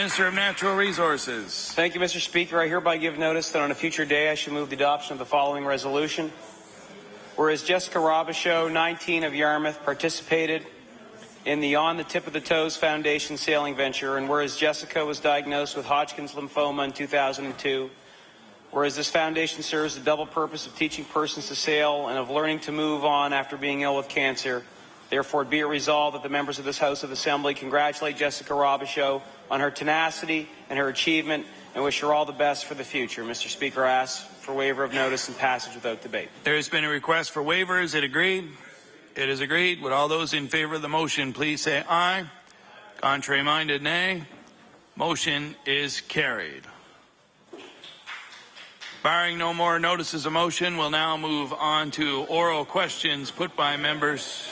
Minister of Natural Resources. Thank you, Mr. Speaker. I hereby give notice that on a future day I shall move the adoption of the following resolution. Whereas Jessica Robichaud, 19 of Yarmouth, participated in the On the Tip of the Toes Foundation sailing venture, and whereas Jessica was diagnosed with Hodgkin's lymphoma in 2002, whereas this foundation serves the double purpose of teaching persons to sail and of learning to move on after being ill with cancer, therefore be it resolved that the members of this House of Assembly congratulate Jessica Robichaud on her tenacity and her achievement and wish her all the best for the future. Mr. Speaker, I ask for waiver of notice and passage without debate. There has been a request for waiver. Is it agreed? It is agreed. Would all those in favor of the motion please say aye. Contrary-minded, nay. Motion is carried. Barring no more notices of motion, we'll now move on to oral questions put by members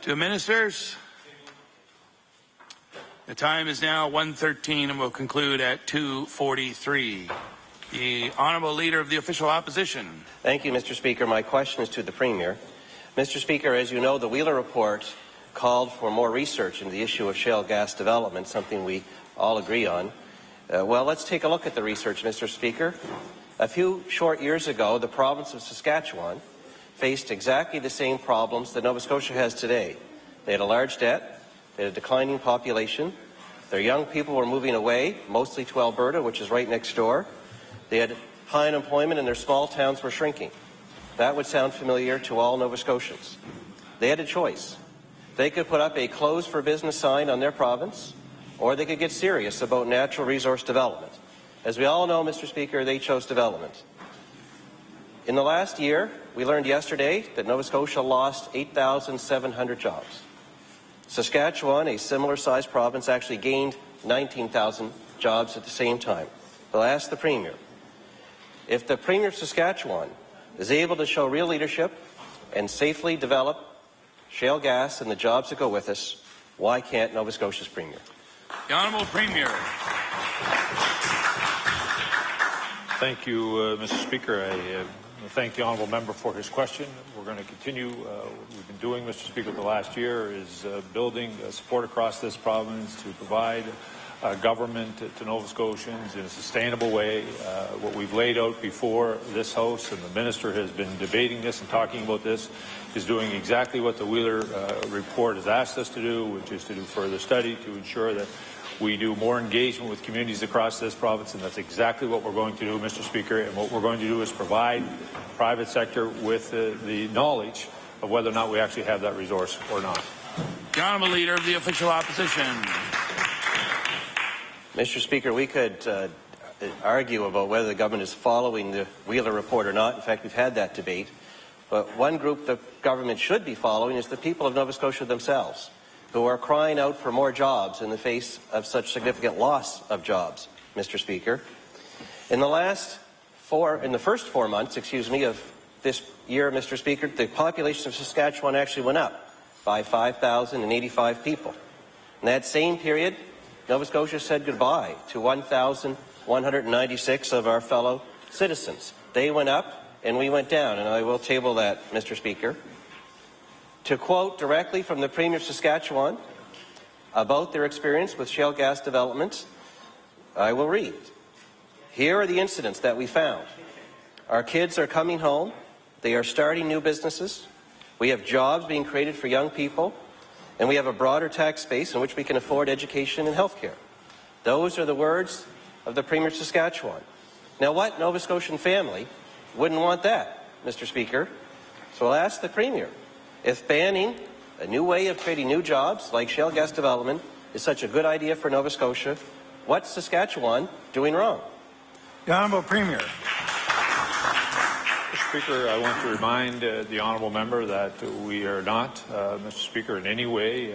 to ministers. The time is now 1:13 and will conclude at 2:43. The Honourable Leader of the Official Opposition. Thank you, Mr. Speaker. My question is to the Premier. Mr. Speaker, as you know, the Wheeler Report called for more research into the issue of shale gas development, something we all agree on. Well, let's take a look at the research, Mr. Speaker. A few short years ago, the province of Saskatchewan faced exactly the same problems that Nova Scotia has today. They had a large debt, they had a declining population, their young people were moving away, mostly to Alberta, which is right next door. They had high unemployment and their small towns were shrinking. That would sound familiar to all Nova Scotians. They had a choice. They could put up a closed for business sign on their province, or they could get serious about natural resource development. As we all know, Mr. Speaker, they chose development. In the last year, we learned yesterday that Nova Scotia lost 8,700 jobs. Saskatchewan, a similar-sized province, actually gained 19,000 jobs at the same time. I'll ask the Premier, if the Premier of Saskatchewan is able to show real leadership and safely develop shale gas and the jobs that go with us, why can't Nova Scotia's Premier? The Honourable Premier. Thank you, Mr. Speaker. I thank the honourable member for his question. We're going to continue. We've been doing, Mr. Speaker, the last year is building support across this province to provide government to Nova Scotians in a sustainable way. What we've laid out before this House, and the Minister has been debating this and talking about this, is doing exactly what the Wheeler report has asked us to do, which is to do further study to ensure that we do more engagement with communities across this province, and that's exactly what we're going to do, Mr. Speaker. And what we're going to do is provide the private sector with the knowledge of whether or not we actually have that resource or not. The Honourable Leader of the Official Opposition. Mr. Speaker, we could argue about whether the government is following the Wheeler report or not. In fact, we've had that debate. But one group the government should be following is the people of Nova Scotia themselves, who are crying out for more jobs in the face of such significant loss of jobs, Mr. Speaker. In the first 4 months, of this year, Mr. Speaker, the population of Saskatchewan actually went up by 5,085 people. In that same period, Nova Scotia said goodbye to 1,196 of our fellow citizens. They went up and we went down, and I will table that, Mr. Speaker. To quote directly from the Premier of Saskatchewan about their experience with shale gas development, I will read. Here are the incidents that we found. Our kids are coming home. They are starting new businesses. We have jobs being created for young people. And we have a broader tax base in which we can afford education and health care. Those are the words of the Premier of Saskatchewan. Now, what Nova Scotian family wouldn't want that, Mr. Speaker? So I'll ask the Premier, if banning a new way of creating new jobs like shale gas development is such a good idea for Nova Scotia, what's Saskatchewan doing wrong? The Honourable Premier. Mr. Speaker, I want to remind the honourable member that we are not, Mr. Speaker, in any way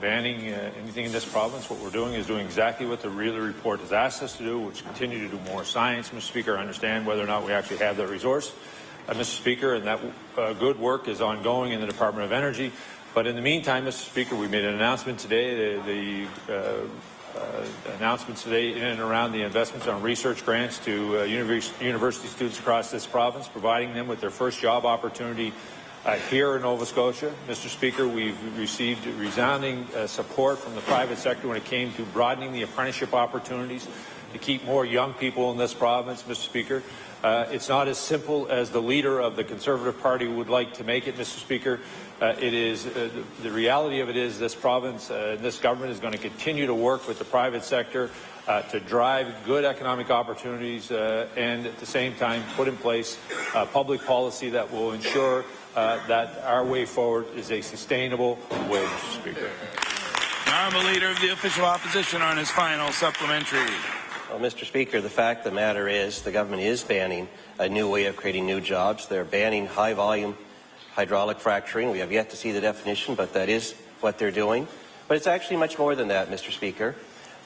banning anything in this province. What we're doing is doing exactly what the Wheeler report has asked us to do, which is continue to do more science, Mr. Speaker, understand whether or not we actually have that resource, Mr. Speaker, and that good work is ongoing in the Department of Energy. But in the meantime, Mr. Speaker, we made an announcement today, announcements today in and around the investments on research grants to university students across this province, providing them with their first job opportunity here in Nova Scotia. Mr. Speaker, we've received resounding support from the private sector when it came to broadening the apprenticeship opportunities to keep more young people in this province, Mr. Speaker. It's not as simple as the leader of the Conservative Party would like to make it, Mr. Speaker. The reality of it is this province, this government is going to continue to work with the private sector to drive good economic opportunities and at the same time put in place public policy that will ensure that our way forward is a sustainable way, Mr. Speaker. The Honourable Leader of the Official Opposition on his final supplementary. Well, Mr. Speaker, the fact of the matter is the government is banning a new way of creating new jobs. They're banning high-volume hydraulic fracturing. We have yet to see the definition, but that is what they're doing. But it's actually much more than that, Mr. Speaker.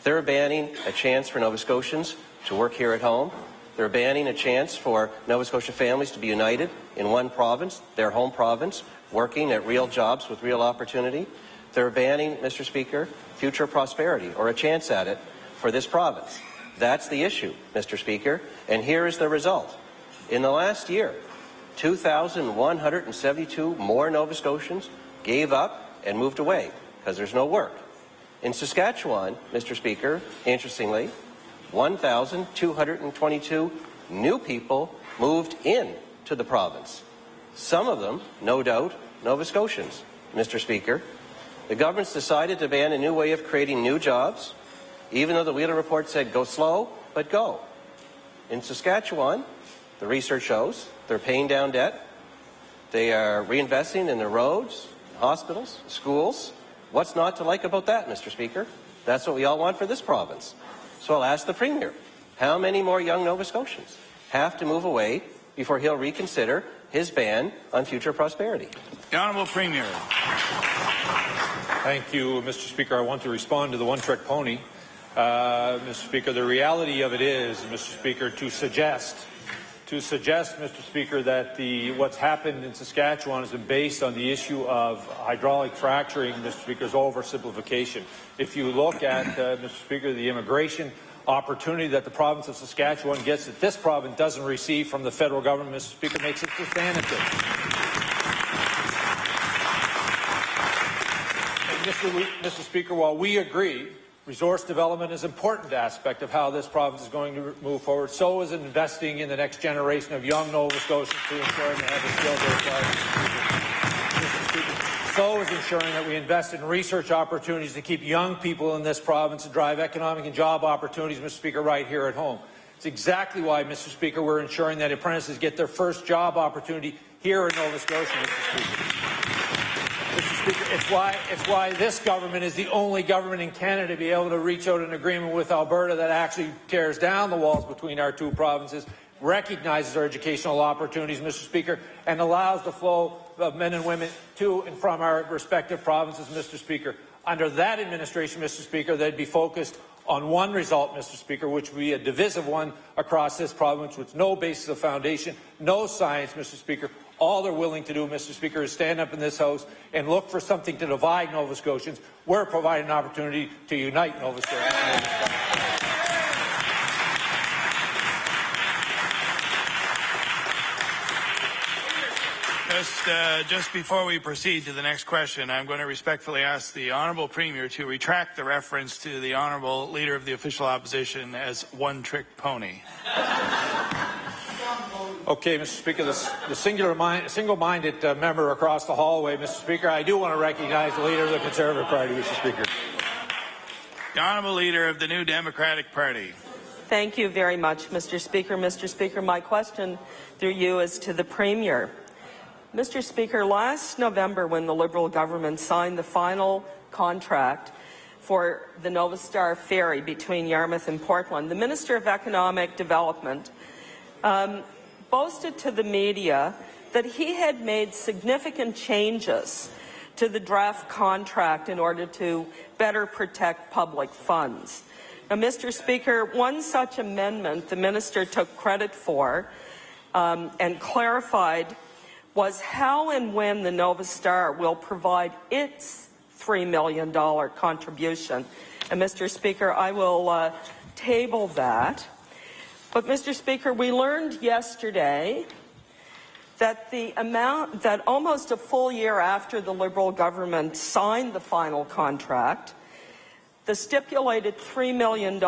They're banning a chance for Nova Scotians to work here at home. They're banning a chance for Nova Scotia families to be united in one province, their home province, working at real jobs with real opportunity. They're banning, Mr. Speaker, future prosperity or a chance at it for this province. That's the issue, Mr. Speaker, and here is the result. In the last year, 2,172 more Nova Scotians gave up and moved away because there's no work. In Saskatchewan, Mr. Speaker, interestingly, 1,222 new people moved in to the province. Some of them, no doubt, Nova Scotians, Mr. Speaker. The government's decided to ban a new way of creating new jobs, even though the Wheeler report said go slow, but go. In Saskatchewan, the research shows they're paying down debt. They are reinvesting in their roads, hospitals, schools. What's not to like about that, Mr. Speaker? That's what we all want for this province. So I'll ask the Premier, how many more young Nova Scotians have to move away before he'll reconsider his ban on future prosperity? The Honourable Premier. Thank you, Mr. Speaker. I want to respond to the one-trick pony. Mr. Speaker, the reality of it is, Mr. Speaker, to suggest, Mr. Speaker, that what's happened in Saskatchewan has been based on the issue of hydraulic fracturing, Mr. Speaker, is oversimplification. If you look at, Mr. Speaker, the immigration opportunity that the province of Saskatchewan gets that this province doesn't receive from the federal government, Mr. Speaker, makes it substantive. And Mr. Speaker, while we agree resource development is an important aspect of how this province is going to move forward, so is investing in the next generation of young Nova Scotians to ensure they have the skills they require. So is ensuring that we invest in research opportunities to keep young people in this province and drive economic and job opportunities, Mr. Speaker, right here at home. It's exactly why, Mr. Speaker, we're ensuring that apprentices get their first job opportunity here in Nova Scotia, Mr. Speaker. Mr. Speaker, it's why this government is the only government in Canada to be able to reach out an agreement with Alberta that actually tears down the walls between our two provinces, recognizes our educational opportunities, Mr. Speaker, and allows the flow of men and women to and from our respective provinces, Mr. Speaker. Under that administration, Mr. Speaker, they'd be focused on one result, Mr. Speaker, which would be a divisive one across this province with no basis of foundation, no science, Mr. Speaker. All they're willing to do, Mr. Speaker, is stand up in this House and look for something to divide Nova Scotians. We're providing an opportunity to unite Nova Scotians. Just before we proceed to the next question, I'm going to respectfully ask the Honourable Premier to retract the reference to the Honourable Leader of the Official Opposition as one-trick pony. Okay, Mr. Speaker, the single-minded member across the hallway, Mr. Speaker, I do want to recognize the Leader of the Conservative Party, Mr. Speaker. The Honourable Leader of the New Democratic Party. Thank you very much, Mr. Speaker. Mr. Speaker, my question through you is to the Premier. Mr. Speaker, last November when the Liberal government signed the final contract for the Nova Star ferry between Yarmouth and Portland, the Minister of Economic Development boasted to the media that he had made significant changes to the draft contract in order to better protect public funds. Now, Mr. Speaker, one such amendment the minister took credit for and clarified was how and when the Nova Star will provide its $3 million contribution. And, Mr. Speaker, I will table that. But, Mr. Speaker, we learned yesterday that almost a full year after the Liberal government signed the final contract, the stipulated $3 million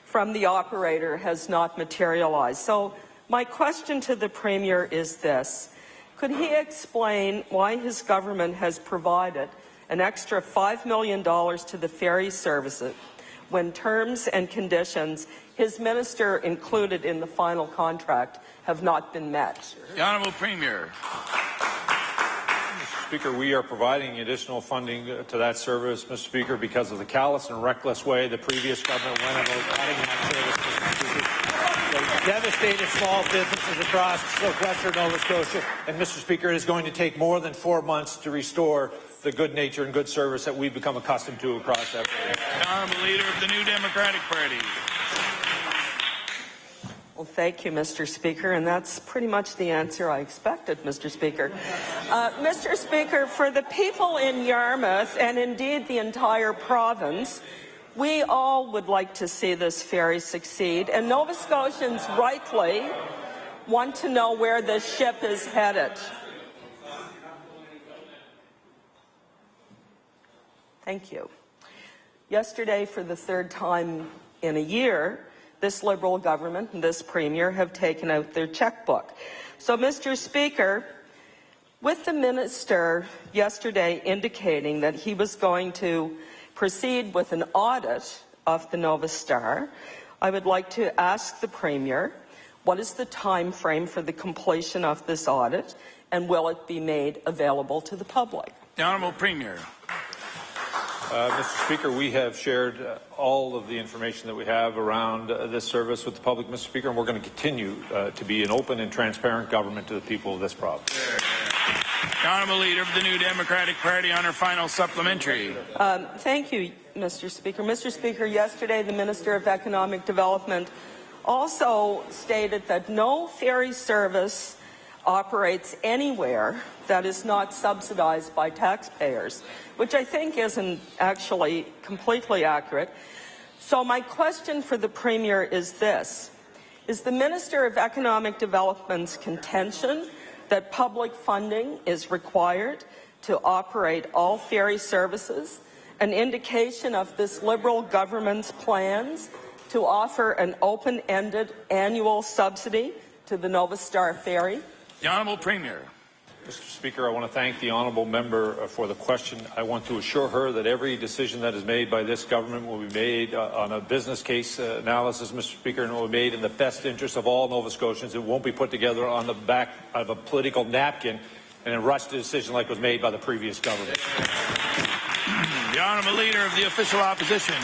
from the operator has not materialized. So my question to the Premier is this. Could he explain why his government has provided an extra $5 million to the ferry services when terms and conditions his minister included in the final contract have not been met? The Honourable Premier. Mr. Speaker, we are providing additional funding to that service, Mr. Speaker, because of the callous and reckless way the previous government went about providing that service, Mr. Speaker. They devastated small businesses across southwestern Nova Scotia, and Mr. Speaker, it is going to take more than 4 months to restore the good nature and good service that we've become accustomed to across that area. The Honourable Leader of the New Democratic Party. Well, thank you, Mr. Speaker, and that's pretty much the answer I expected, Mr. Speaker. Mr. Speaker, for the people in Yarmouth, and indeed the entire province, we all would like to see this ferry succeed, and Nova Scotians rightly want to know where this ship is headed. Thank you. Yesterday, for the third time in a year, this Liberal government and this Premier have taken out their checkbook. So, Mr. Speaker, with the Minister yesterday indicating that he was going to proceed with an audit of the Nova Star, I would like to ask the Premier, what is the time frame for the completion of this audit, and will it be made available to the public? The Honourable Premier. Mr. Speaker, we have shared all of the information that we have around this service with the public, Mr. Speaker, and we're going to continue to be an open and transparent government to the people of this province. The Honourable Leader of the New Democratic Party on her final supplementary. Thank you, Mr. Speaker. Mr. Speaker, yesterday the Minister of Economic Development also stated that no ferry service operates anywhere that is not subsidized by taxpayers, which I think isn't actually completely accurate. So my question for the Premier is this. Is the Minister of Economic Development's contention that public funding is required to operate all ferry services an indication of this Liberal government's plans to offer an open-ended annual subsidy to the Nova Star ferry? The Honourable Premier. Mr. Speaker, I want to thank the honourable member for the question. I want to assure her that every decision that is made by this government will be made on a business case analysis, Mr. Speaker, and will be made in the best interest of all Nova Scotians. It won't be put together on the back of a political napkin and a rushed decision like was made by the previous government. The Honourable Leader of the Official Opposition.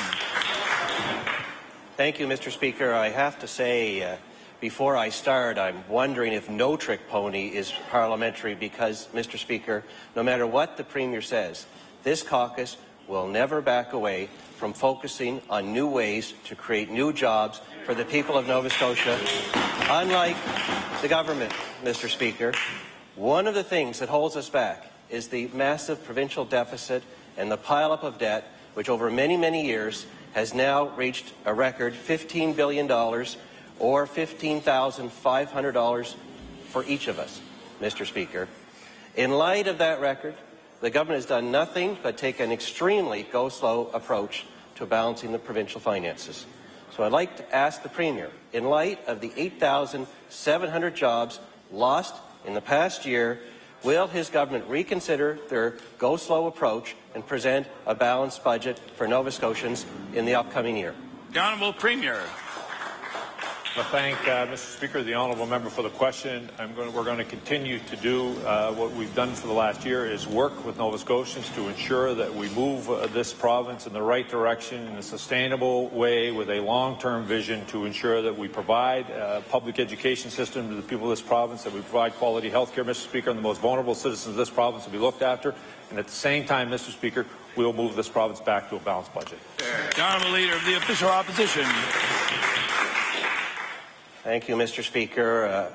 Thank you, Mr. Speaker. I have to say, before I start, I'm wondering if no trick pony is parliamentary because, Mr. Speaker, no matter what the Premier says, this caucus will never back away from focusing on new ways to create new jobs for the people of Nova Scotia. Unlike the government, Mr. Speaker, one of the things that holds us back is the massive provincial deficit and the pile-up of debt, which over many, many years has now reached a record $15 billion or $15,500 for each of us, Mr. Speaker. In light of that record, the government has done nothing but take an extremely go-slow approach to balancing the provincial finances. So I'd like to ask the Premier, in light of the 8,700 jobs lost in the past year, will his government reconsider their go-slow approach and present a balanced budget for Nova Scotians in the upcoming year? The Honourable Premier. I thank Mr. Speaker, the honourable member for the question. We're going to continue to do what we've done for the last year is work with Nova Scotians to ensure that we move this province in the right direction in a sustainable way with a long-term vision to ensure that we provide a public education system to the people of this province, that we provide quality health care, Mr. Speaker, and the most vulnerable citizens of this province will be looked after. And at the same time, Mr. Speaker, we will move this province back to a balanced budget. The Honourable Leader of the Official Opposition. Thank you, Mr. Speaker.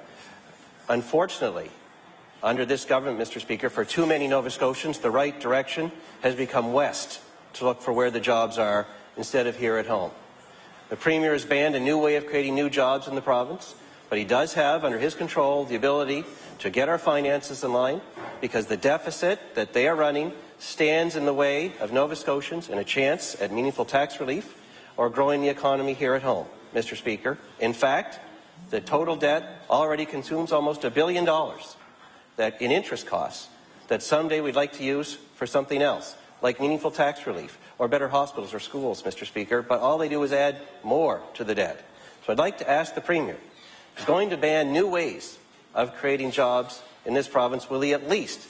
Unfortunately, under this government, Mr. Speaker, for too many Nova Scotians, the right direction has become west to look for where the jobs are instead of here at home. The Premier has banned a new way of creating new jobs in the province, but he does have, under his control, the ability to get our finances in line, because the deficit that they are running stands in the way of Nova Scotians and a chance at meaningful tax relief or growing the economy here at home, Mr. Speaker. In fact, the total debt already consumes almost $1 billion that in interest costs that someday we'd like to use for something else, like meaningful tax relief or better hospitals or schools, Mr. Speaker, but all they do is add more to the debt. So I'd like to ask the Premier, he's going to ban new ways of creating jobs in this province. Will he at least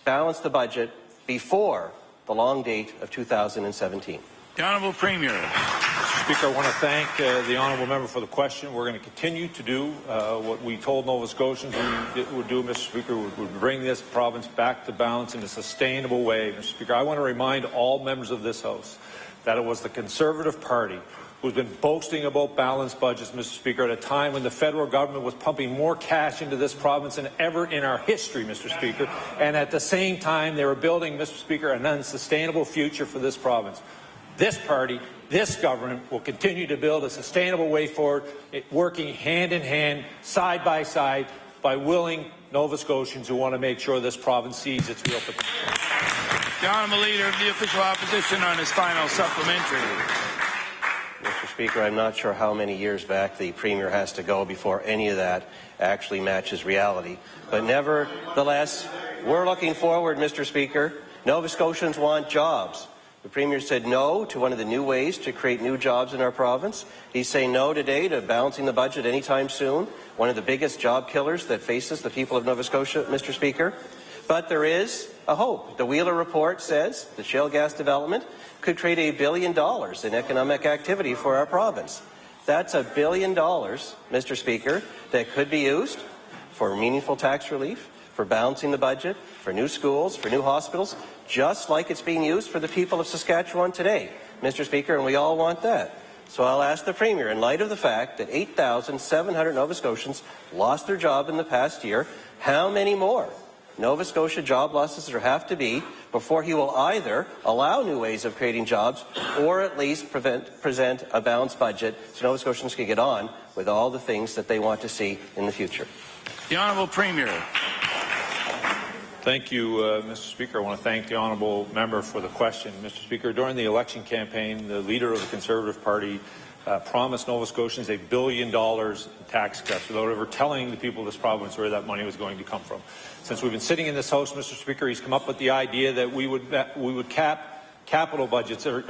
balance the budget before the long date of 2017? The Honourable Premier. Mr. Speaker, I want to thank the honourable member for the question. We're going to continue to do what we told Nova Scotians we would do, Mr. Speaker. We would bring this province back to balance in a sustainable way. Mr. Speaker, I want to remind all members of this House that it was the Conservative Party who's been boasting about balanced budgets, Mr. Speaker, at a time when the federal government was pumping more cash into this province than ever in our history, Mr. Speaker. And at the same time, they were building, Mr. Speaker, an unsustainable future for this province. This party, this government will continue to build a sustainable way forward, working hand in hand, side by side, by willing Nova Scotians who want to make sure this province sees its real potential. The Honourable Leader of the Official Opposition on his final supplementary. Mr. Speaker, I'm not sure how many years back the Premier has to go before any of that actually matches reality. But nevertheless, we're looking forward, Mr. Speaker. Nova Scotians want jobs. The Premier said no to one of the new ways to create new jobs in our province. He's saying no today to balancing the budget anytime soon, one of the biggest job killers that faces the people of Nova Scotia, Mr. Speaker. But there is a hope. The Wheeler report says the shale gas development could create $1 billion in economic activity for our province. That's $1 billion, Mr. Speaker, that could be used for meaningful tax relief, for balancing the budget, for new schools, for new hospitals, just like it's being used for the people of Saskatchewan today, Mr. Speaker, and we all want that. So I'll ask the Premier, in light of the fact that 8,700 Nova Scotians lost their job in the past year, how many more Nova Scotia job losses there have to be before he will either allow new ways of creating jobs or at least present a balanced budget so Nova Scotians can get on with all the things that they want to see in the future? The Honourable Premier. Thank you, Mr. Speaker. I want to thank the honourable member for the question. Mr. Speaker, during the election campaign, the leader of the Conservative Party promised Nova Scotians $1 billion in tax cuts without ever telling the people of this province where that money was going to come from. Since we've been sitting in this House, Mr. Speaker, he's come up with the idea that we would cap capital budgets or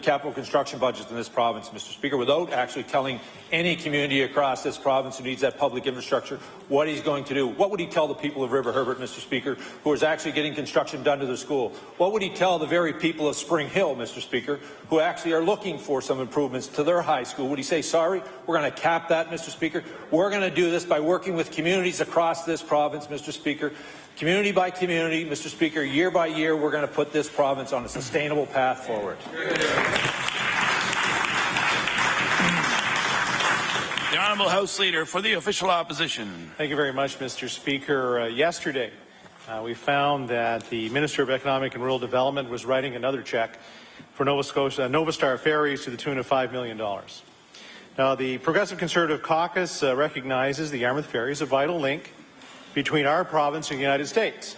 capital construction budgets in this province, Mr. Speaker, without actually telling any community across this province who needs that public infrastructure what he's going to do. What would he tell the people of River Herbert, Mr. Speaker, who is actually getting construction done to their school? What would he tell the very people of Spring Hill, Mr. Speaker, who actually are looking for some improvements to their high school? Would he say, sorry, we're going to cap that, Mr. Speaker? We're going to do this by working with communities across this province, Mr. Speaker. Community by community, Mr. Speaker, year by year, we're going to put this province on a sustainable path forward. The Honourable House Leader for the Official Opposition. Thank you very much, Mr. Speaker. Yesterday, we found that the Minister of Economic and Rural Development was writing another check for Nova Scotia, Nova Star Ferries to the tune of $5 million. Now, the Progressive Conservative Caucus recognizes the Yarmouth Ferry is a vital link between our province and the United States.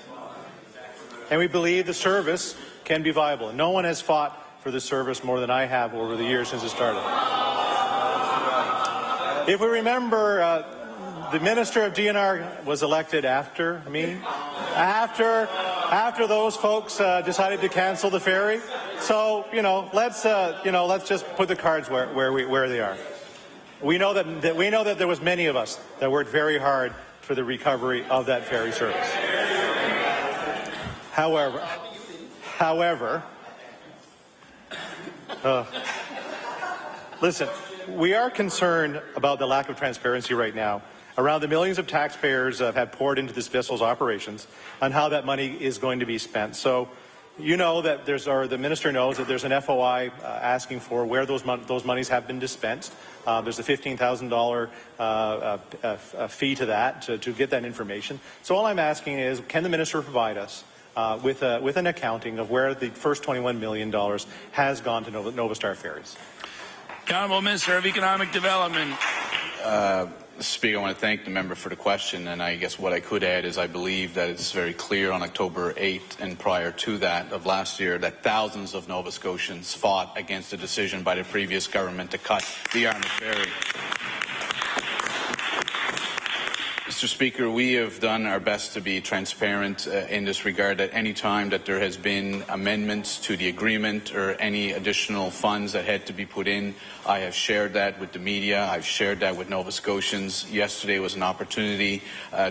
And we believe the service can be viable. And no one has fought for the service more than I have over the years since it started. If we remember, the Minister of DNR was elected after me, after those folks decided to cancel the ferry. So, let's just put the cards where they are. We know that there was many of us that worked very hard for the recovery of that ferry service. However, listen, we are concerned about the lack of transparency right now around the millions of taxpayers have poured into this vessel's operations and how that money is going to be spent. So, you know that the minister knows that there's an FOI asking for where those monies have been dispensed. There's a $15,000 fee to that to get that information. So all I'm asking is, can the minister provide us with an accounting of where the first $21 million has gone to Nova Star Ferries? The Honourable Minister of Economic Development. Speaker, I want to thank the member for the question, and I guess what I could add is I believe that it's very clear on October 8th and prior to that of last year that thousands of Nova Scotians fought against a decision by the previous government to cut the Yarmouth Ferry. Mr. Speaker, we have done our best to be transparent in this regard. At any time that there has been amendments to the agreement or any additional funds that had to be put in, I have shared that with the media. I've shared that with Nova Scotians. Yesterday was an opportunity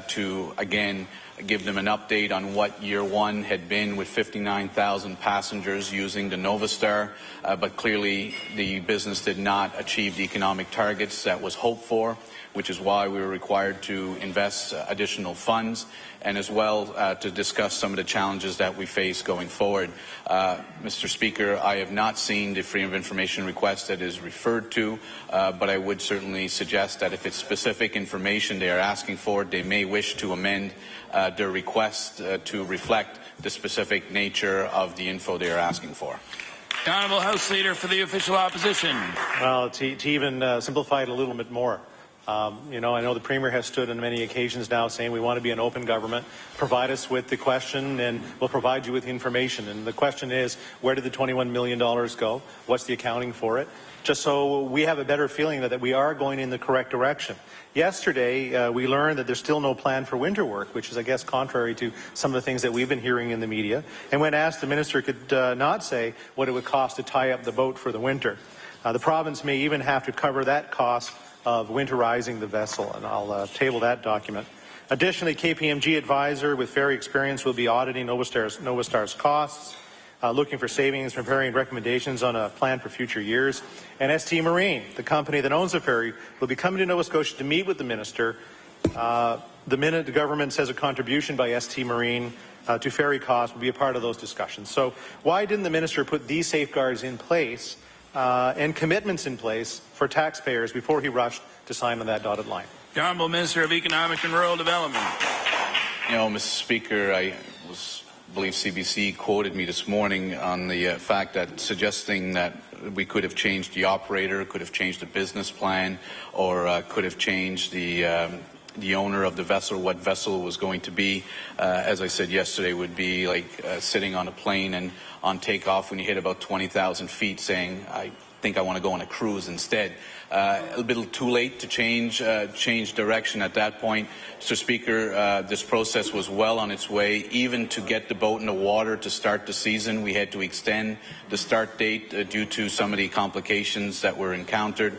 to, again, give them an update on what year one had been with 59,000 passengers using the Nova Star, but clearly the business did not achieve the economic targets that was hoped for, which is why we were required to invest additional funds, and as well to discuss some of the challenges that we face going forward. Mr. Speaker, I have not seen the Freedom of Information request that is referred to, but I would certainly suggest that if it's specific information they are asking for, they may wish to amend their request to reflect the specific nature of the info they are asking for. The Honourable House Leader for the Official Opposition. Well, to even simplify it a little bit more, you know, I know the Premier has stood on many occasions now saying we want to be an open government. Provide us with the question and we'll provide you with information. And the question is, where did the $21 million go? What's the accounting for it? Just so we have a better feeling that we are going in the correct direction. Yesterday, we learned that there's still no plan for winter work, which is, I guess, contrary to some of the things that we've been hearing in the media. And when asked, the Minister could not say what it would cost to tie up the boat for the winter. The province may even have to cover that cost of winterizing the vessel, and I'll table that document. Additionally, KPMG advisor with ferry experience will be auditing Nova Star's costs, looking for savings, preparing recommendations on a plan for future years. And ST Marine, the company that owns the ferry, will be coming to Nova Scotia to meet with the Minister the minute the government says a contribution by ST Marine to ferry costs will be a part of those discussions. So why didn't the Minister put these safeguards in place and commitments in place for taxpayers before he rushed to sign on that dotted line? The Honourable Minister of Economic and Rural Development. You know, Mr. Speaker, I believe CBC quoted me this morning on the fact that suggesting that we could have changed the operator, could have changed the business plan, or could have changed the owner of the vessel, what vessel was going to be, as I said yesterday, would be like sitting on a plane and on takeoff when you hit about 20,000 feet saying, I think I want to go on a cruise instead. A little too late to change direction at that point. Mr. Speaker, this process was well on its way. Even to get the boat in the water to start the season, we had to extend the start date due to some of the complications that were encountered.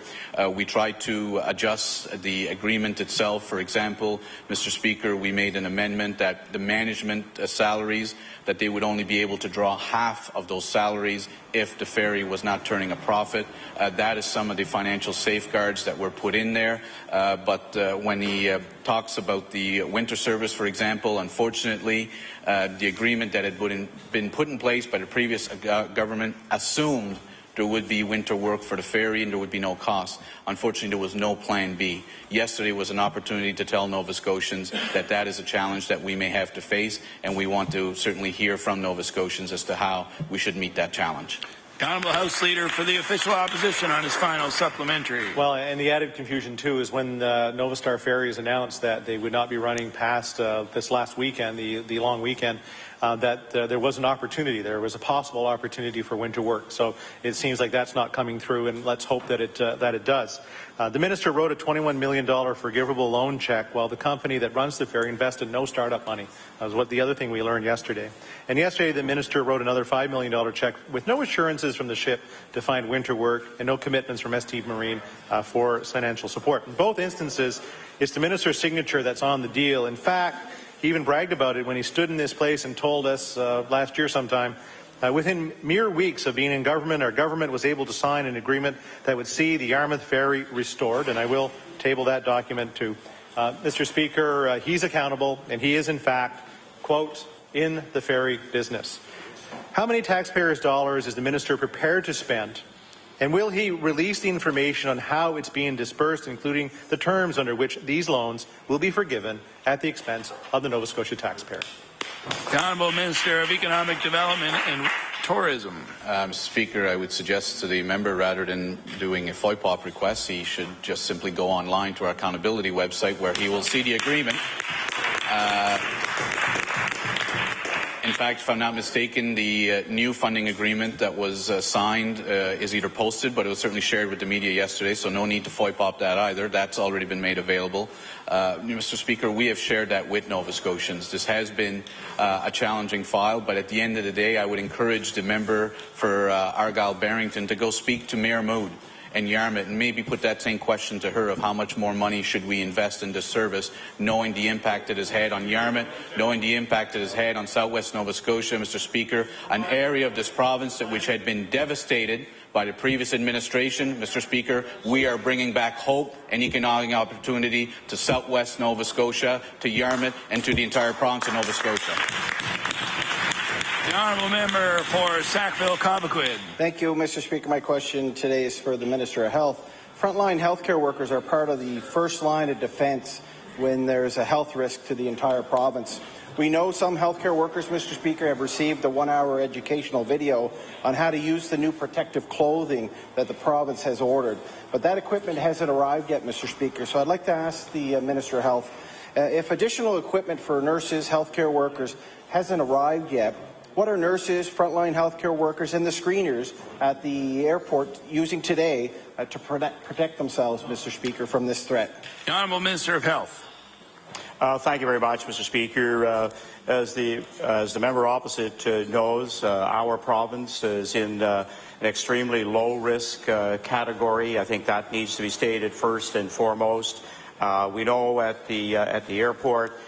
We tried to adjust the agreement itself. For example, Mr. Speaker, we made an amendment that the management salaries, that they would only be able to draw half of those salaries if the ferry was not turning a profit. That is some of the financial safeguards that were put in there. But when he talks about the winter service, for example, unfortunately, the agreement that had been put in place by the previous government assumed there would be winter work for the ferry and there would be no cost. Unfortunately, there was no plan B. Yesterday was an opportunity to tell Nova Scotians that that is a challenge that we may have to face, and we want to certainly hear from Nova Scotians as to how we should meet that challenge. The Honourable House Leader for the Official Opposition on his final supplementary. Well, and the added confusion, too, is when Nova Star Ferries announced that they would not be running past this last weekend, the long weekend, that there was an opportunity. There was a possible opportunity for winter work. So it seems like that's not coming through, and let's hope that it does. The Minister wrote a $21 million forgivable loan check while the company that runs the ferry invested no startup money. That was the other thing we learned yesterday. And yesterday the Minister wrote another $5 million check with no assurances from the ship to find winter work and no commitments from ST Marine for financial support. In both instances, it's the Minister's signature that's on the deal. In fact, he even bragged about it when he stood in this place and told us last year sometime, within mere weeks of being in government, our government was able to sign an agreement that would see the Yarmouth Ferry restored, and I will table that document too. Mr. Speaker, he's accountable, and he is in fact, quote, in the ferry business. How many taxpayers' dollars is the Minister prepared to spend, and will he release the information on how it's being dispersed, including the terms under which these loans will be forgiven at the expense of the Nova Scotia taxpayer? The Honourable Minister of Economic Development and Tourism. Mr. Speaker, I would suggest to the member, rather than doing a FOIPOP request, he should just simply go online to our accountability website, where he will see the agreement. In fact, if I'm not mistaken, the new funding agreement that was signed is either posted, but it was certainly shared with the media yesterday, so no need to FOIPOP that either. That's already been made available. Mr. Speaker, we have shared that with Nova Scotians. This has been a challenging file, but at the end of the day, I would encourage the member for Argyll-Barrington to go speak to Mayor Mood and Yarmouth, and maybe put that same question to her of how much more money should we invest in this service, knowing the impact it has had on Yarmouth, knowing the impact it has had on southwest Nova Scotia, Mr. Speaker, an area of this province which had been devastated by the previous administration. Mr. Speaker, we are bringing back hope and economic opportunity to southwest Nova Scotia, to Yarmouth, and to the entire province of Nova Scotia. The honourable member for Sackville-Cobequid. Thank you, Mr. Speaker. My question today is for the Minister of Health. Frontline healthcare workers are part of the first line of defence when there's a health risk to the entire province. We know some healthcare workers, Mr. Speaker, have received a one-hour educational video on how to use the new protective clothing that the province has ordered. But that equipment hasn't arrived yet, Mr. Speaker. So I'd like to ask the Minister of Health, if additional equipment for nurses, healthcare workers hasn't arrived yet, what are nurses, frontline healthcare workers, and the screeners at the airport using today to protect themselves, Mr. Speaker, from this threat? The Honourable Minister of Health. Thank you very much, Mr. Speaker. As the member opposite knows, our province is in an extremely low-risk category. I think that needs to be stated first and foremost. We know at the airport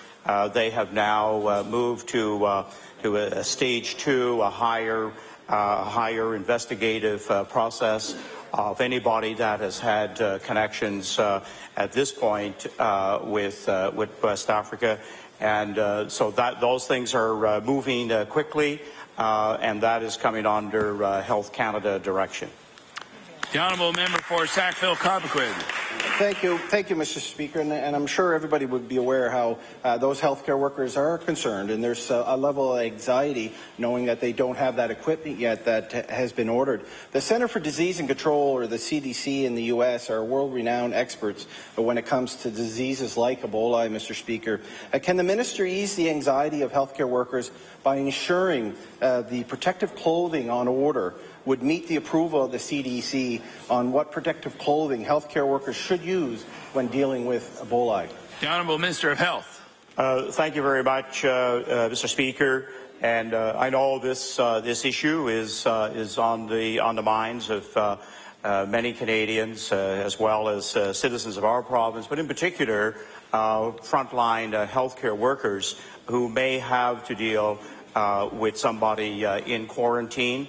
they have now moved to a stage 2, a higher investigative process of anybody that has had connections at this point with West Africa, and so those things are moving quickly, and that is coming under Health Canada direction. The honourable member for Sackville-Cobequid. Thank you, Mr. Speaker, and I'm sure everybody would be aware how those healthcare workers are concerned, and there's a level of anxiety knowing that they don't have that equipment yet that has been ordered. The Center for Disease and Control, or the CDC in the U.S., are world-renowned experts when it comes to diseases like Ebola, Mr. Speaker. Can the minister ease the anxiety of healthcare workers by ensuring the protective clothing on order would meet the approval of the CDC on what protective clothing healthcare workers should use when dealing with Ebola? The Honourable Minister of Health. Thank you very much, Mr. Speaker. And I know this issue is on the minds of many Canadians, as well as citizens of our province, but in particular, frontline healthcare workers who may have to deal with somebody in quarantine.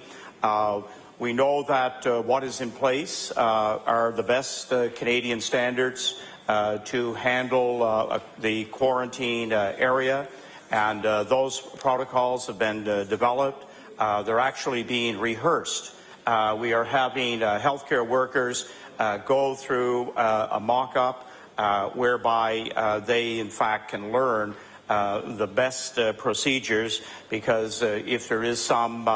We know that what is in place are the best Canadian standards to handle the quarantine area, and those protocols have been developed. They're actually being rehearsed. We are having healthcare workers go through a mock-up whereby they, in fact, can learn the best procedures, because if there is some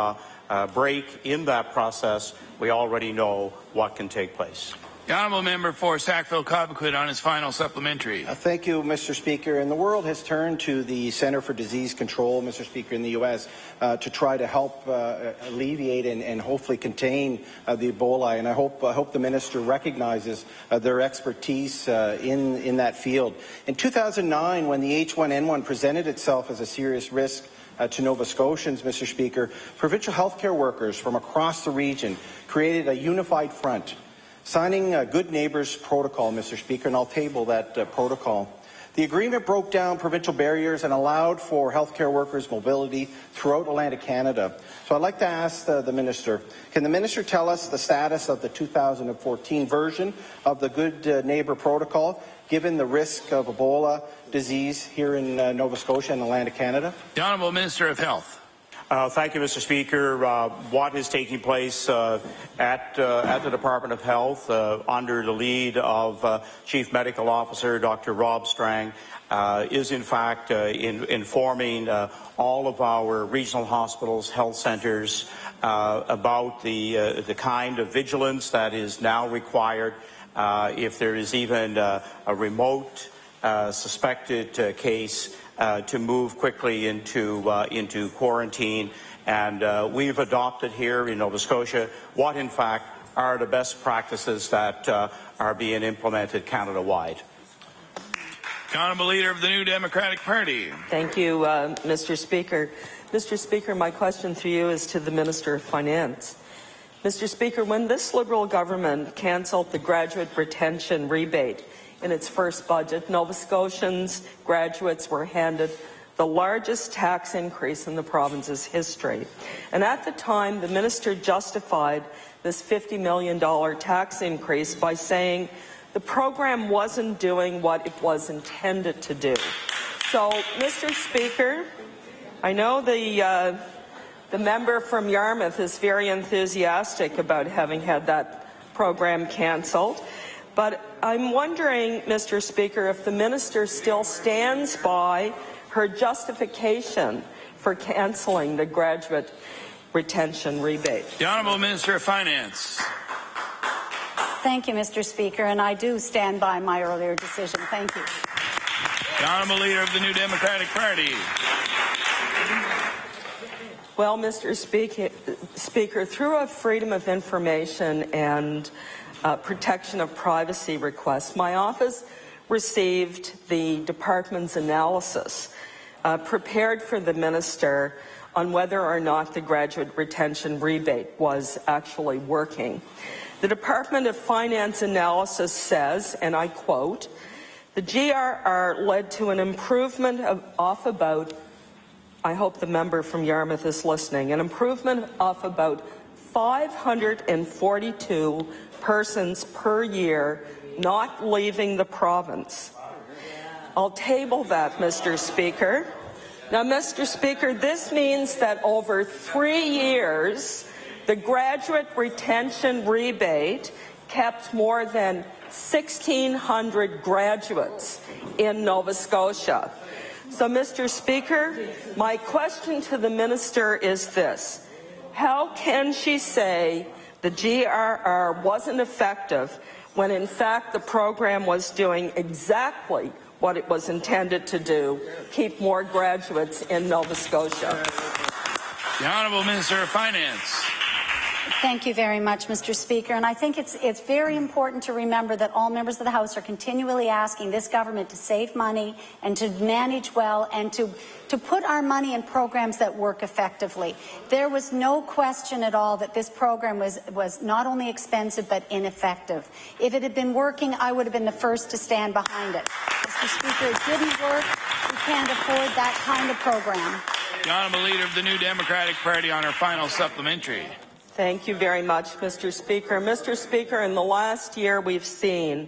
break in that process, we already know what can take place. The honourable member for Sackville-Cobequid on his final supplementary. Thank you, Mr. Speaker. And the world has turned to the Center for Disease Control, Mr. Speaker, in the U.S. To try to help alleviate and hopefully contain the Ebola. And I hope the minister recognizes their expertise in that field. In 2009, when the H1N1 presented itself as a serious risk to Nova Scotians, Mr. Speaker, provincial healthcare workers from across the region created a unified front, signing a Good Neighbours Protocol, Mr. Speaker, and I'll table that protocol. The agreement broke down provincial barriers and allowed for healthcare workers' mobility throughout Atlantic Canada. So I'd like to ask the minister, can the minister tell us the status of the 2014 version of the Good Neighbour Protocol, given the risk of Ebola disease here in Nova Scotia and Atlantic Canada? The Honourable Minister of Health. Thank you, Mr. Speaker. What is taking place at the Department of Health under the lead of Chief Medical Officer Dr. Rob Strang is in fact informing all of our regional hospitals, health centres about the kind of vigilance that is now required if there is even a remote suspected case to move quickly into quarantine. And we've adopted here in Nova Scotia what in fact are the best practices that are being implemented Canada-wide. The Honourable Leader of the New Democratic Party. Thank you, Mr. Speaker. Mr. Speaker, my question for you is to the Minister of Finance. Mr. Speaker, when this Liberal government cancelled the graduate retention rebate in its first budget, Nova Scotians graduates were handed the largest tax increase in the province's history. And at the time, the minister justified this $50 million tax increase by saying the program wasn't doing what it was intended to do. So, Mr. Speaker, I know the member from Yarmouth is very enthusiastic about having had that program cancelled. But I'm wondering, Mr. Speaker, if the minister still stands by her justification for cancelling the graduate retention rebate. The Honourable Minister of Finance. Thank you, Mr. Speaker, and I do stand by my earlier decision. Thank you. The Honourable Leader of the New Democratic Party. Well, Mr. Speaker, through a Freedom of Information and protection of privacy request, my office received the department's analysis prepared for the minister on whether or not the graduate retention rebate was actually working. The Department of Finance analysis says, and I quote, the GRR led to an improvement of about, I hope the member from Yarmouth is listening, an improvement of about 542 persons per year not leaving the province. I'll table that, Mr. Speaker. Now, Mr. Speaker, this means that over 3 years, the graduate retention rebate kept more than 1,600 graduates in Nova Scotia. So, Mr. Speaker, my question to the minister is this. How can she say the GRR wasn't effective when in fact the program was doing exactly what it was intended to do, keep more graduates in Nova Scotia? The Honourable Minister of Finance. Thank you very much, Mr. Speaker. And I think it's very important to remember that all members of the House are continually asking this government to save money and to manage well and to put our money in programs that work effectively. There was no question at all that this program was not only expensive but ineffective. If it had been working, I would have been the first to stand behind it. Mr. Speaker, it didn't work. We can't afford that kind of program. The Honourable Leader of the New Democratic Party on her final supplementary. Thank you very much, Mr. Speaker. Mr. Speaker, in the last year we've seen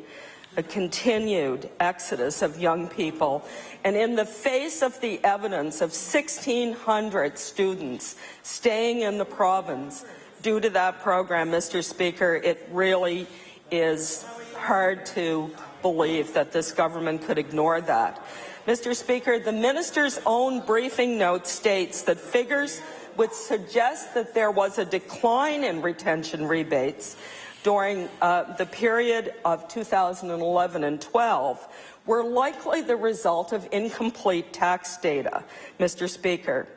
a continued exodus of young people, and in the face of the evidence of 1,600 students staying in the province due to that program, Mr. Speaker, it really is hard to believe that this government could ignore that. Mr. Speaker, the minister's own briefing note states that figures would suggest that there was a decline in retention rebates during the period of 2011 and 12 were likely the result of incomplete tax data, Mr. Speaker.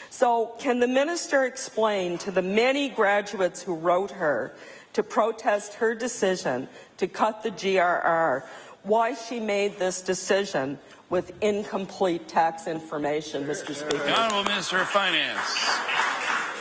So can the minister explain to the many graduates who wrote her to protest her decision to cut the GRR why she made this decision with incomplete tax information, Mr. Speaker? The Honourable Minister of Finance.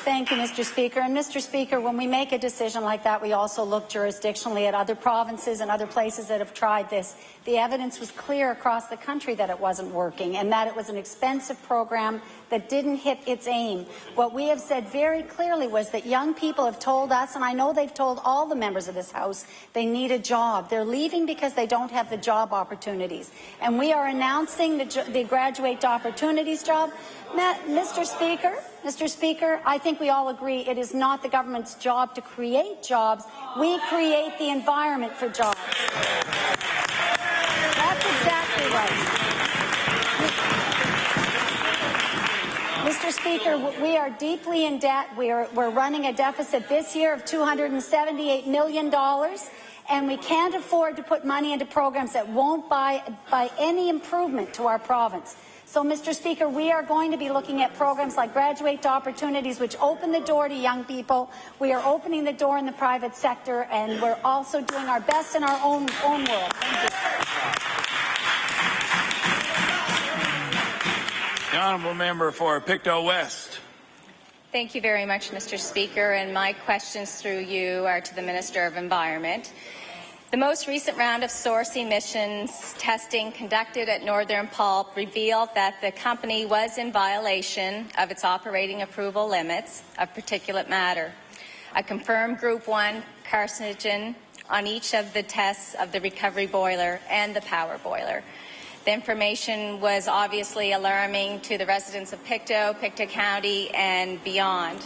Thank you, Mr. Speaker. And Mr. Speaker, when we make a decision like that, we also look jurisdictionally at other provinces and other places that have tried this. The evidence was clear across the country that it wasn't working and that it was an expensive program that didn't hit its aim. What we have said very clearly was that young people have told us, and I know they've told all the members of this House, they need a job. They're leaving because they don't have the job opportunities. And we are announcing the Graduate to Opportunities job. Mr. Speaker, I think we all agree it is not the government's job to create jobs. We create the environment for jobs. That's exactly right. Mr. Speaker, we are deeply in debt. We're running a deficit this year of $278 million, and we can't afford to put money into programs that won't buy any improvement to our province. So, Mr. Speaker, we are going to be looking at programs like Graduate to Opportunities, which open the door to young people. We are opening the door in the private sector, and we're also doing our best in our own world. Thank you. The honourable member for Pictou West. Thank you very much, Mr. Speaker, and my questions through you are to the Minister of Environment. The most recent round of source emissions testing conducted at Northern Pulp revealed that the company was in violation of its operating approval limits of particulate matter, a confirmed Group 1 carcinogen on each of the tests of the recovery boiler and the power boiler. The information was obviously alarming to the residents of Pictou County, and beyond.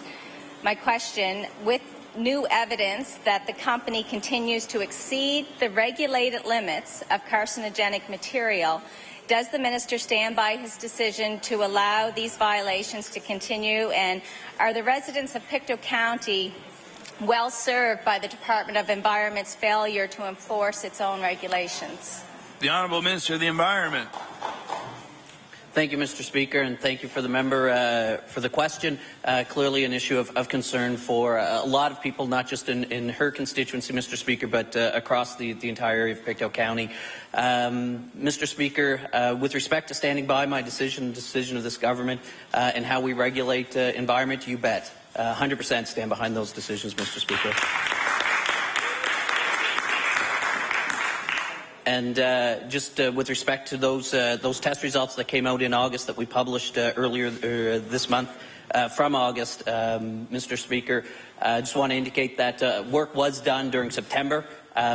My question, with new evidence that the company continues to exceed the regulated limits of carcinogenic material, does the minister stand by his decision to allow these violations to continue, and are the residents of Pictou County well served by the Department of Environment's failure to enforce its own regulations? The Honourable Minister of the Environment. Thank you, Mr. Speaker, and thank you for the member for the question. Clearly an issue of concern for a lot of people, not just in her constituency, Mr. Speaker, but across the entire area of Pictou County. Mr. Speaker, with respect to standing by my decision, the decision of this government, and how we regulate environment, you bet. 100% stand behind those decisions, Mr. Speaker. And just with respect to those test results that came out in August that we published earlier this month, from August, Mr. Speaker, I just want to indicate that work was done during September